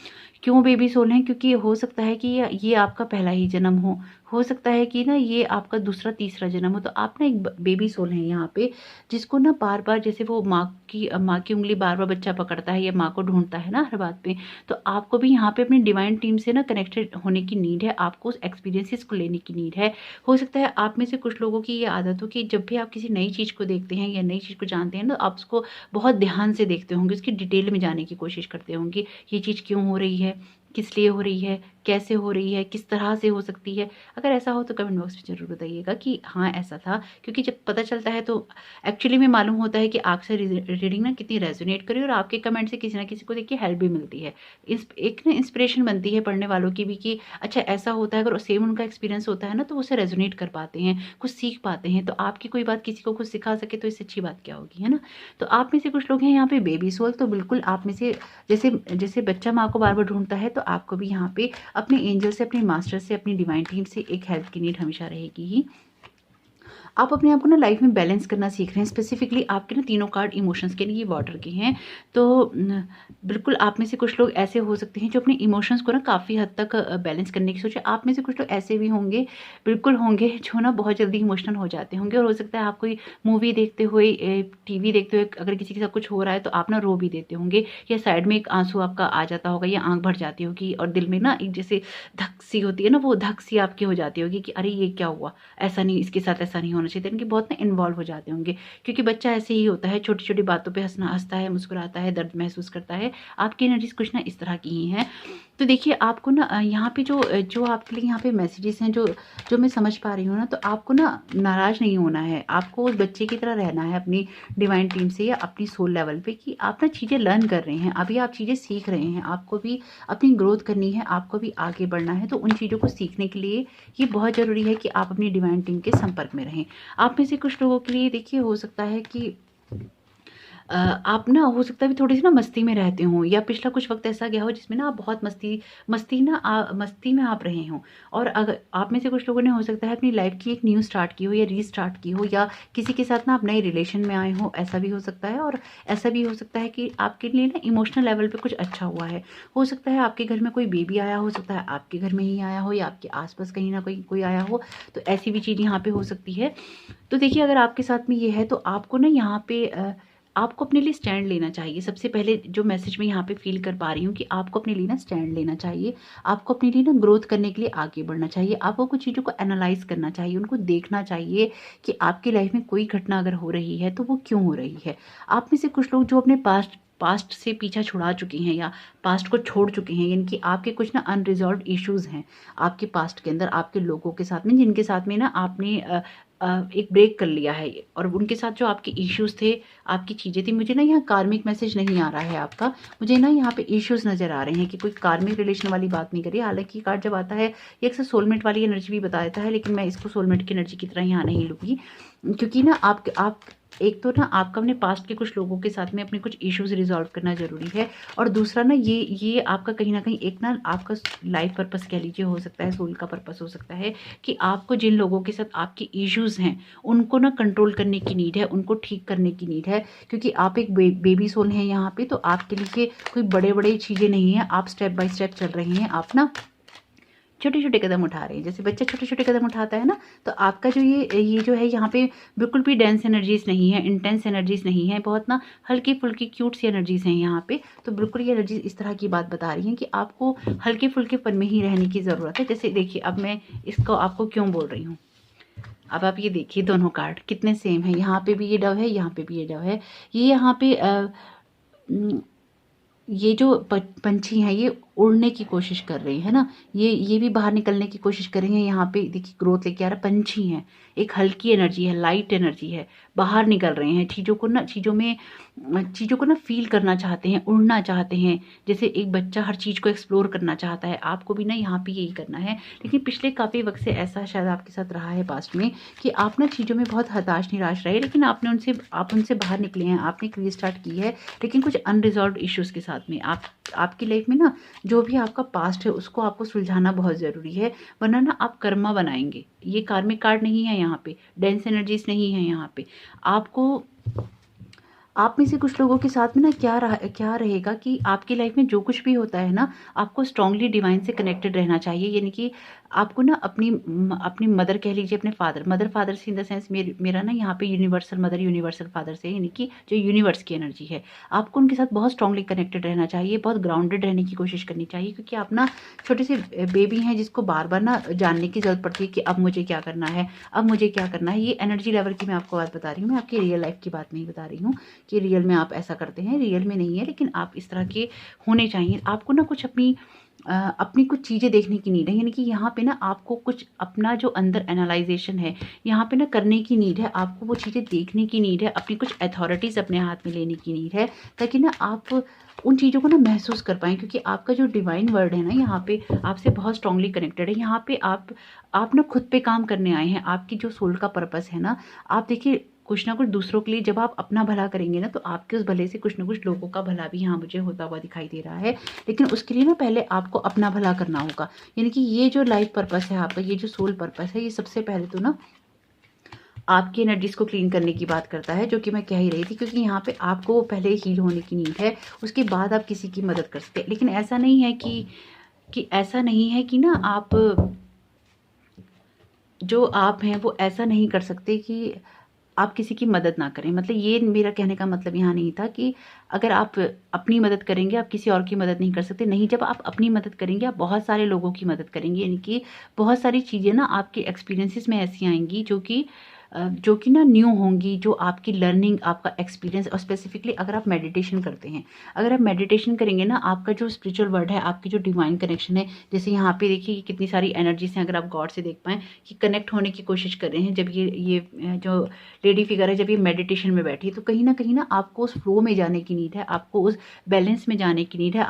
क्यों बेबी सोल हैं? क्योंकि हो सकता है कि ये आपका पहला ही जन्म हो सकता है कि ना ये आपका दूसरा तीसरा जन्म हो। तो आप ना एक बेबी सोल हैं यहाँ पे, जिसको ना बार बार, जैसे वो माँ की उंगली बार बार बच्चा पकड़ता है या माँ को ढूंढता है ना हर बात पे, तो आपको भी यहाँ पे अपनी डिवाइन टीम से ना कनेक्टेड होने की नीड है, आपको उस एक्सपीरियंसेस को लेने की नीड है। हो सकता है आप में से कुछ लोगों की ये आदत हो कि जब भी आप किसी नई चीज़ को देखते हैं या नई चीज़ को जानते हैं ना, आप उसको बहुत ध्यान से देखते होंगे, उसकी डिटेल में जाने की कोशिश करते होंगे, ये चीज़ क्यों हो रही है, किस लिए हो रही है, कैसे हो रही है, किस तरह से हो सकती है। अगर ऐसा हो तो कमेंट बॉक्स में ज़रूर बताइएगा कि हाँ ऐसा था, क्योंकि जब पता चलता है तो एक्चुअली में मालूम होता है कि आपसे रीडिंग ना कितनी रेजोनेट करी, और आपके कमेंट से किसी ना किसी को देख के हेल्प भी मिलती है। एक ना इंस्पिरेशन बनती है पढ़ने वालों की भी कि अच्छा ऐसा होता है, अगर सेम उनका एक्सपीरियंस होता है ना तो उसे रेजोनेट कर पाते हैं, कुछ सीख पाते हैं। तो आपकी कोई बात किसी को कुछ सिखा सके तो इससे अच्छी बात क्या होगी, है ना। तो आप में से कुछ लोग हैं यहाँ पे बेबी सोल, तो बिल्कुल आप में से जैसे जैसे बच्चा माँ को बार बार ढूंढता है, तो आपको भी यहाँ पे अपने एंजल से, अपने मास्टर से, अपनी डिवाइन टीम से एक हेल्प की नीड हमेशा रहेगी ही। आप अपने आप को ना लाइफ में बैलेंस करना सीख रहे हैं। स्पेसिफिकली आपके ना तीनों कार्ड इमोशंस के लिए वाटर के हैं। तो बिल्कुल आप में से कुछ लोग ऐसे हो सकते हैं जो अपने इमोशंस को ना काफ़ी हद तक बैलेंस करने की सोचे। आप में से कुछ लोग ऐसे भी होंगे, बिल्कुल होंगे, जो ना बहुत जल्दी इमोशनल हो जाते होंगे, और हो सकता है आप कोई मूवी देखते हुए, टीवी देखते हुए अगर किसी के साथ कुछ हो रहा है तो आप ना रो भी देते होंगे, या साइड में एक आंसू आपका आ जाता होगा, या आंख भर जाती होगी, और दिल में ना एक जैसे धक सी होती है ना, वो धक सी आपकी हो जाती होगी कि अरे ये क्या हुआ, ऐसा नहीं, इसके साथ ऐसा नहीं होना चाहिए। इनके बहुत ना इन्वॉल्व हो जाते होंगे, क्योंकि बच्चा ऐसे ही होता है, छोटी छोटी बातों पे हंसता है, मुस्कुराता है, दर्द महसूस करता है। आपकी एनर्जीज कुछ ना इस तरह की ही हैं। तो देखिए आपको ना यहाँ पे जो आपके लिए यहाँ पे मैसेजेस हैं, जो जो मैं समझ पा रही हूँ ना, तो आपको ना नाराज़ नहीं होना है, आपको उस बच्चे की तरह रहना है अपनी डिवाइन टीम से या अपनी सोल लेवल पे, कि आप ना चीज़ें लर्न कर रहे हैं, अभी आप चीज़ें सीख रहे हैं, आपको भी अपनी ग्रोथ करनी है, आपको भी आगे बढ़ना है। तो उन चीज़ों को सीखने के लिए ये बहुत ज़रूरी है कि आप अपनी डिवाइन टीम के संपर्क में रहें। आप में से कुछ लोगों के लिए देखिए हो सकता है कि आप ना, हो सकता है भी थोड़ी सी ना मस्ती में रहते हों, या पिछला कुछ वक्त ऐसा गया हो जिसमें ना आप बहुत मस्ती में आप रहे हों, और अगर आप में से कुछ लोगों ने हो सकता है अपनी लाइफ की एक न्यू स्टार्ट की हो या रीस्टार्ट की हो, या किसी के साथ ना आप नए रिलेशन में आए हो, ऐसा भी हो सकता है। और ऐसा भी हो सकता है कि आपके लिए ना इमोशनल लेवल पे कुछ अच्छा हुआ है। हो सकता है आपके घर में कोई बेबी आया, हो सकता है आपके घर में ही आया हो, या आपके आसपास कहीं ना कहीं कोई आया हो। तो ऐसी भी चीज़ यहाँ पे हो सकती है। तो देखिए अगर आपके साथ में ये है तो आपको ना यहाँ पे आपको अपने लिए स्टैंड लेना चाहिए। सबसे पहले जो मैसेज मैं यहाँ पे फ़ील कर पा रही हूँ कि आपको अपने लिए ना स्टैंड लेना चाहिए। आपको अपने लिए ना ग्रोथ करने के लिए आगे बढ़ना चाहिए। आपको कुछ चीज़ों को एनालाइज़ करना चाहिए, उनको देखना चाहिए कि आपकी लाइफ़ में कोई घटना अगर हो रही है तो वो क्यों हो रही है। आप में से कुछ लोग जो अपने पास्ट से पीछा छुड़ा चुके हैं या पास्ट को छोड़ चुके हैं, यानी कि आपके कुछ ना अनरिज़ॉल्व्ड इश्यूज़ हैं आपके पास्ट के अंदर, आपके लोगों के साथ में, जिनके साथ में ना आपने एक ब्रेक कर लिया है और उनके साथ जो आपके इश्यूज़ थे, आपकी चीज़ें थी। मुझे ना यहाँ कार्मिक मैसेज नहीं आ रहा है आपका, मुझे ना यहाँ पे इश्यूज़ नज़र आ रहे हैं कि कोई कार्मिक रिलेशन वाली बात नहीं करी। हालाँकि कार्ड जब आता है ये अक्सर सोलमेट वाली एनर्जी भी बता देता है, लेकिन मैं इसको सोलमेट की एनर्जी की तरह यहाँ नहीं लूँगी, क्योंकि ना आप एक तो ना आपका अपने पास्ट के कुछ लोगों के साथ में अपने कुछ इश्यूज़ रिज़ॉल्व करना ज़रूरी है, और दूसरा ना ये आपका कहीं न कहीं एक ना आपका लाइफ़ पर्पस कह लीजिए हो सकता है, सोल का पर्पस हो सकता है कि आपको जिन लोगों के साथ आपके इश्यूज़ हैं, उनको ना कंट्रोल करने की नीड है, उनको ठीक करने की नीड है, क्योंकि आप एक बेबी सोल हैं यहाँ पे, तो आपके लिए कोई बड़े-बड़े चीज़ें नहीं हैं, आप स्टेप बाय स्टेप चल रहे हैं, आप ना छोटे-छोटे कदम उठा रहे हैं। जैसे बच्चा छोटे-छोटे कदम उठाता है ना, तो आपका जो ये जो है यहाँ पे बिल्कुल भी डेंस एनर्जीज़ नहीं है, इंटेंस एनर्जीज़ नहीं है, बहुत ना हल्की-फुल्की क्यूट सी एनर्जीज़ हैं यहाँ पे। तो बिल्कुल ये एनर्जीज़ इस तरह की बात बता रही हैं कि आपको हल्के-फुल्केपन में ही रहने की ज़रूरत है। जैसे देखिए, अब मैं इसको आपको क्यों बोल रही हूँ। अब आप ये देखिए दोनों कार्ड कितने सेम हैं, यहाँ पे भी ये डव है, यहाँ पे भी ये डव है। ये यहाँ पे ये जो पंछी हैं ये उड़ने की कोशिश कर रहे हैं ना, ये भी बाहर निकलने की कोशिश कर रहे हैं। यहाँ पे देखिए ग्रोथ लेके आ रहा है, पंछी हैं, एक हल्की एनर्जी है, लाइट एनर्जी है, बाहर निकल रहे हैं, चीज़ों को ना फील करना चाहते हैं, उड़ना चाहते हैं। जैसे एक बच्चा हर चीज़ को एक्सप्लोर करना चाहता है, आपको भी ना यहाँ पे यही करना है। लेकिन पिछले काफ़ी वक्त से ऐसा शायद आपके साथ रहा है पास्ट में कि आप ना चीज़ों में बहुत हताश निराश रहे, लेकिन आप उनसे बाहर निकले हैं, आपने एक रीस्टार्ट की है, लेकिन कुछ अनरिजॉल्व्ड इश्यूज़ के साथ में आपकी लाइफ में ना जो भी आपका पास्ट है उसको आपको सुलझाना बहुत ज़रूरी है, वरना ना आप कर्मा बनाएंगे। ये कार्मिक कार्ड नहीं है यहाँ पे, डेंस एनर्जीज नहीं है यहाँ पे। आपको आप में से कुछ लोगों के साथ में ना क्या रहेगा कि आपकी लाइफ में जो कुछ भी होता है ना, आपको स्ट्रांगली डिवाइन से कनेक्टेड रहना चाहिए। यानी कि आपको ना अपनी मदर कह लीजिए, अपने मदर फादर से इन द सेंस मेरा ना यहाँ पे यूनिवर्सल मदर यूनिवर्सल फादर से, यानी कि जो यूनिवर्स की एनर्जी है, आपको उनके साथ बहुत स्ट्रांगली कनेक्टेड रहना चाहिए, बहुत ग्राउंडेड रहने की कोशिश करनी चाहिए, क्योंकि आप ना छोटे से बेबी हैं जिसको बार बार ना जानने की ज़रूरत पड़ती है कि अब मुझे क्या करना है, अब मुझे क्या करना है। ये एनर्जी लेवल की मैं आपको बात बता रही हूँ, मैं आपकी रियल लाइफ की बात नहीं बता रही हूँ कि रियल में आप ऐसा करते हैं, रियल में नहीं है, लेकिन आप इस तरह के होने चाहिए। आपको ना कुछ अपनी कुछ चीज़ें देखने की नीड है, यानी कि यहाँ पे ना आपको कुछ अपना जो अंदर एनालाइजेशन है यहाँ पे ना करने की नीड है, आपको वो चीज़ें देखने की नीड है, अपनी कुछ अथॉरिटीज़ अपने हाथ में लेने की नीड है, ताकि ना आप उन चीज़ों को ना महसूस कर पाएँ, क्योंकि आपका जो डिवाइन वर्ड है ना यहाँ पे आपसे बहुत स्ट्रांगली कनेक्टेड है। यहाँ पे आप ना खुद पे काम करने आए हैं, आपकी जो सोल का पर्पस है ना, आप देखिए कुछ ना कुछ दूसरों के लिए जब आप अपना भला करेंगे ना, तो आपके उस भले से कुछ ना कुछ लोगों का भला भी यहाँ मुझे होता हुआ दिखाई दे रहा है। लेकिन उसके लिए ना पहले आपको अपना भला करना होगा, यानी कि ये जो लाइफ पर्पस है आपका, ये जो सोल पर्पस है, ये सबसे पहले तो ना आपकी एनर्जीज को क्लीन करने की बात करता है, जो कि मैं कह ही रही थी, क्योंकि यहाँ पे आपको पहले हील होने की नीड है, उसके बाद आप किसी की मदद कर सकते हैं। लेकिन ऐसा नहीं है कि ना आप जो आप हैं वो ऐसा नहीं कर सकते कि आप किसी की मदद ना करें। मतलब ये मेरा कहने का मतलब यहाँ नहीं था कि अगर आप अपनी मदद करेंगे आप किसी और की मदद नहीं कर सकते। नहीं, जब आप अपनी मदद करेंगे आप बहुत सारे लोगों की मदद करेंगे, यानी कि बहुत सारी चीज़ें ना आपके एक्सपीरियंसेस में ऐसी आएंगी जो कि ना न्यू होंगी, जो आपकी लर्निंग, आपका एक्सपीरियंस। और स्पेसिफिकली अगर आप मेडिटेशन करते हैं, अगर आप मेडिटेशन करेंगे ना, आपका जो स्पिरिचुअल वर्ड है, आपकी जो डिवाइन कनेक्शन है, जैसे यहाँ पे देखिए कितनी सारी एनर्जीज हैं, अगर आप गॉड से देख पाएँ कि कनेक्ट होने की कोशिश कर रहे हैं। जब ये जो लेडी फिगर है, जब ये मेडिटेशन में बैठी है, तो कहीं ना आपको उस फ्लो में जाने की नीड है, आपको उस बैलेंस में जाने की नीड है।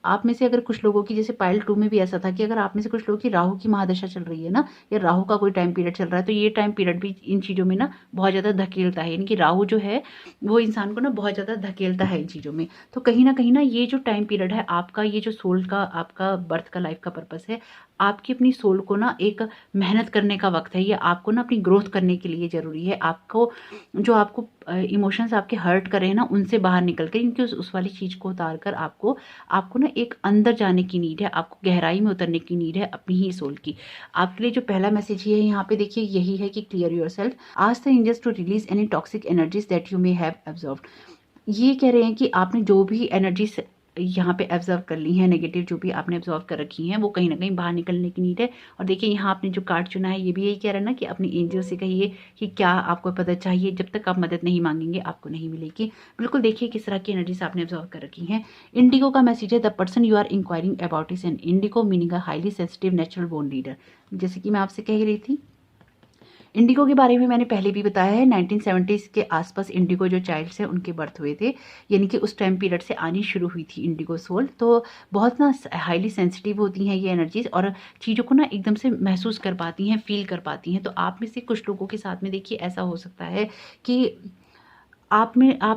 आप में से अगर कुछ लोगों की, जैसे पाइल 2 में भी ऐसा था कि अगर आप में से कुछ लोगों की राहु की महादशा चल रही है ना, या राहु का कोई टाइम पीरियड चल रहा है, तो ये टाइम पीरियड भी इन चीज़ों में ना बहुत ज़्यादा धकेलता है, यानी कि राहु जो है वो इंसान को ना बहुत ज़्यादा धकेलता है इन चीज़ों में। तो कहीं ना ये जो टाइम पीरियड है आपका, ये जो सोल का आपका बर्थ का लाइफ का पर्पस है, आपकी अपनी सोल को ना एक मेहनत करने का वक़्त है। ये आपको ना अपनी ग्रोथ करने के लिए ज़रूरी है। आपको जो आपको इमोशंस आपके हर्ट कर रहे हैं ना, उनसे बाहर निकल कर, क्योंकि उस वाली चीज़ को उतार कर आपको आपको ना एक अंदर जाने की नीड है, आपको गहराई में उतरने की नीड है अपनी ही सोल की। आपके लिए जो पहला मैसेज है यहाँ पे देखिए यही है कि clear yourself, ask the angels to release any toxic energies that you may have absorbed. ये कह रहे हैं कि आपने जो भी एनर्जीज़ यहाँ पे ऑब्जर्व कर ली हैं, नेगेटिव जो भी आपने ऑब्जर्व कर रखी हैं, वो कहीं न कहीं बाहर निकलने की नीड है। और देखिए यहाँ आपने जो कार्ड चुना है, ये भी यही कह रहा है ना कि अपनी एंजल से कहिए कि क्या आपको मदद चाहिए। जब तक आप मदद नहीं मांगेंगे आपको नहीं मिलेगी। बिल्कुल देखिए किस तरह की एनर्जीज आपने ऑब्जर्व कर रखी हैं। इंडिगो का मैसेज है, the person you are inquiring about is an indigo, meaning a highly sensitive natural born leader. जैसे कि मैं आपसे कह रही थी, इंडिगो के बारे में मैंने पहले भी बताया है। 1970s के आसपास इंडिगो जो चाइल्ड्स हैं उनके बर्थ हुए थे, यानी कि उस टाइम पीरियड से आनी शुरू हुई थी इंडिगो सोल। तो बहुत ना हाईली सेंसिटिव होती हैं ये एनर्जीज, और चीज़ों को ना एकदम से महसूस कर पाती हैं, फील कर पाती हैं। तो आप में से कुछ लोगों के साथ में देखिए ऐसा हो सकता है कि आप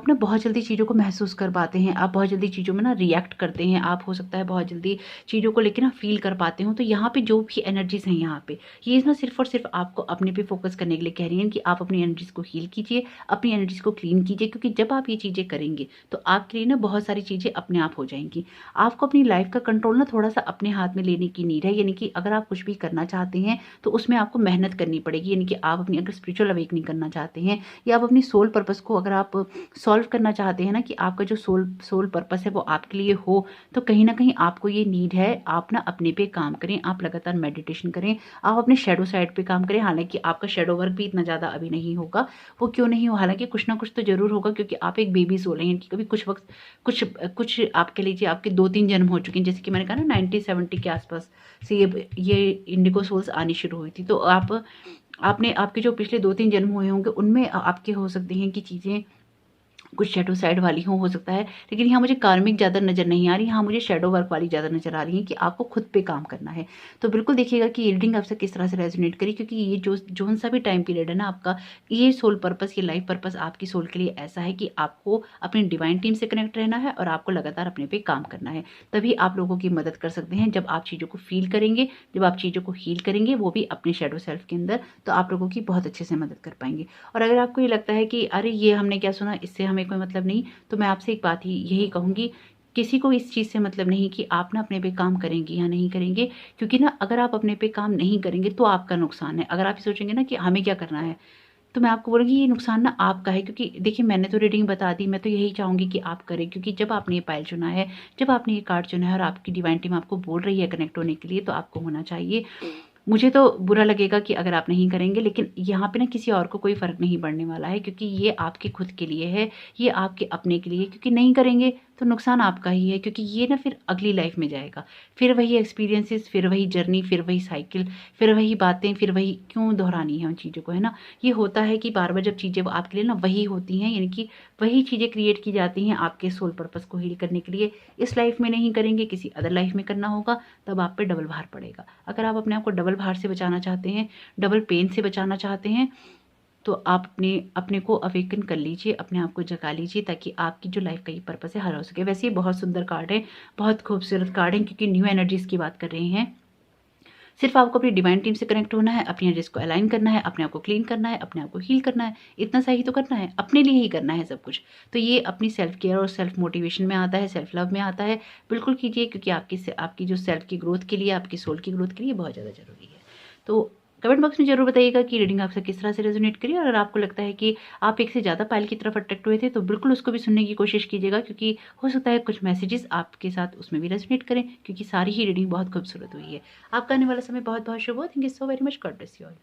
ना बहुत जल्दी चीज़ों को महसूस कर पाते हैं, आप बहुत जल्दी चीज़ों में ना रिएक्ट करते हैं, आप हो सकता है बहुत जल्दी चीज़ों को लेके ना फ़ील कर पाते हो। तो यहाँ पे जो भी एनर्जीज़ हैं यहाँ पे, ये ना सिर्फ़ और सिर्फ़ आपको अपने पे फ़ोकस करने के लिए कह रही हैं कि आप अपनी एनर्जीज़ को हील कीजिए, अपनी एनर्जीज़ को क्लीन कीजिए, क्योंकि जब आप ये चीज़ें करेंगे, तो आपके लिए ना बहुत सारी चीज़ें अपने आप हो जाएँगी। आपको अपनी लाइफ़ का कंट्रोल ना थोड़ा-सा अपने हाथ में लेने की नीड है, यानी कि अगर आप कुछ भी करना चाहते हैं, तो उसमें आपको मेहनत करनी पड़ेगी। यानी कि आप अपनी अगर स्पिरिचुअल अवेकनिंग करना चाहते हैं, या आप अपनी सोल पर्पस को अगर आप सॉल्व करना चाहते हैं ना, कि आपका जो सोल पर्पस है वो आपके लिए हो, तो कहीं न कहीं आपको ये नीड है, आप ना अपने पे काम करें, आप लगातार मेडिटेशन करें, आप अपने शैडो साइड पे काम करें। हालाँकि आपका शैडो वर्क भी इतना ज़्यादा अभी नहीं होगा, वो क्यों नहीं हो, हालाँकि कुछ ना कुछ तो ज़रूर होगा, क्योंकि आप एक बेबी सोल हैं, यानी कि कभी कुछ वक़्त कुछ आप कह लीजिए आपके 2-3 जन्म हो चुके हैं। जैसे कि मैंने कहा ना 1970 के आस-पास से ये इंडिगो सोल्स आनी शुरू हुई थी। तो आपने आपके जो पिछले 2-3 जन्म हुए होंगे, उनमें आपके हो सकती हैं कि चीज़ें कुछ शैडो साइड वाली हो सकता है। लेकिन यहाँ मुझे कार्मिक ज़्यादा नज़र नहीं आ रही, यहाँ मुझे शैडो वर्क वाली ज़्यादा नज़र आ रही है कि आपको खुद पे काम करना है। तो बिल्कुल देखिएगा कि ये रीडिंग आपसे किस तरह से रेज़ोनेट करी, क्योंकि ये जोन-सा भी टाइम पीरियड है ना आपका, ये सोल पर्पस, ये लाइफ पर्पस आपकी सोल के लिए ऐसा है कि आपको अपनी डिवाइन टीम से कनेक्ट रहना है और आपको लगातार अपने पे काम करना है। तभी आप लोगों की मदद कर सकते हैं, जब आप चीज़ों को फ़ील करेंगे, जब आप चीज़ों को हील करेंगे, वो भी अपने शैडो सेल्फ के अंदर, तो आप लोगों की बहुत अच्छे से मदद कर पाएँगे। और अगर आपको ये लगता है कि अरे! ये हमने क्या सुना, इससे हमें कोई मतलब नहीं, तो मैं आपसे एक बात ही यही कहूँगी, किसी को इस चीज़ से मतलब नहीं कि आप ना अपने पे काम करेंगे या नहीं करेंगे, क्योंकि ना अगर आप अपने पे काम नहीं करेंगे तो आपका नुकसान है। अगर आप ये सोचेंगे ना कि हमें क्या करना है, तो मैं आपको बोलूँगी ये नुकसान ना आपका है, क्योंकि देखिए मैंने तो रीडिंग बता दी, मैं तो यही चाहूँगी कि आप करें, क्योंकि जब आपने ये पाइल चुना है, जब आपने ये कार्ड चुना है और आपकी डिवाइन टीम आपको बोल रही है कनेक्ट होने के लिए, तो आपको होना चाहिए। मुझे तो बुरा लगेगा कि अगर आप नहीं करेंगे, लेकिन यहाँ पे ना किसी और को कोई फ़र्क नहीं पड़ने वाला है, क्योंकि ये आपके खुद के लिए है, ये आपके अपने के लिए है, क्योंकि नहीं करेंगे तो नुकसान आपका ही है, क्योंकि ये ना फिर अगली लाइफ में जाएगा। फिर वही एक्सपीरियंसेस, फिर वही जर्नी, फिर वही साइकिल, फिर वही बातें, फिर वही क्यों दोहरानी है उन चीज़ों को, है ना? ये होता है कि बार-बार जब चीज़ें वो आपके लिए ना वही होती हैं, यानी कि वही चीज़ें क्रिएट की जाती हैं आपके सोल पर्पस को हील करने के लिए। इस लाइफ में नहीं करेंगे, किसी अदर लाइफ में करना होगा, तब आप पे डबल भार पड़ेगा। अगर आप अपने आप को डबल भार से बचाना चाहते हैं, डबल पेन से बचाना चाहते हैं, तो आप अपने अपने को अवेकन कर लीजिए, अपने आप को जगा लीजिए, ताकि आपकी जो लाइफ का ये पर्पस है हल हो सके। वैसे ये बहुत सुंदर कार्ड है, बहुत खूबसूरत कार्ड है, क्योंकि न्यू एनर्जीज़ की बात कर रहे हैं। सिर्फ आपको अपनी डिवाइन टीम से कनेक्ट होना है, अपनी एनर्जीज़ को अलाइन करना है, अपने आप को क्लीन करना है, अपने आप को हील करना है। इतना सा ही तो करना है, अपने लिए ही करना है सब कुछ। तो ये अपनी सेल्फ केयर और सेल्फ मोटिवेशन में आता है, सेल्फ लव में आता है। बिल्कुल कीजिए, क्योंकि आपकी जो सेल्फ की ग्रोथ के लिए, आपकी सोल की ग्रोथ के लिए बहुत ज़्यादा ज़रूरी है। तो कमेंट बॉक्स में ज़रूर बताइएगा कि रीडिंग आपसे किस तरह से रेजोनेट करी, और अगर आपको लगता है कि आप एक से ज़्यादा पाइल की तरफ अट्रैक्ट हुए थे, तो बिल्कुल उसको भी सुनने की कोशिश कीजिएगा, क्योंकि हो सकता है कुछ मैसेजेस आपके साथ उसमें भी रेजोनेट करें, क्योंकि सारी ही रीडिंग बहुत खूबसूरत हुई है। आपका आने वाला समय बहुत बहुत शुभ हो। Thank you so very much. God bless you all.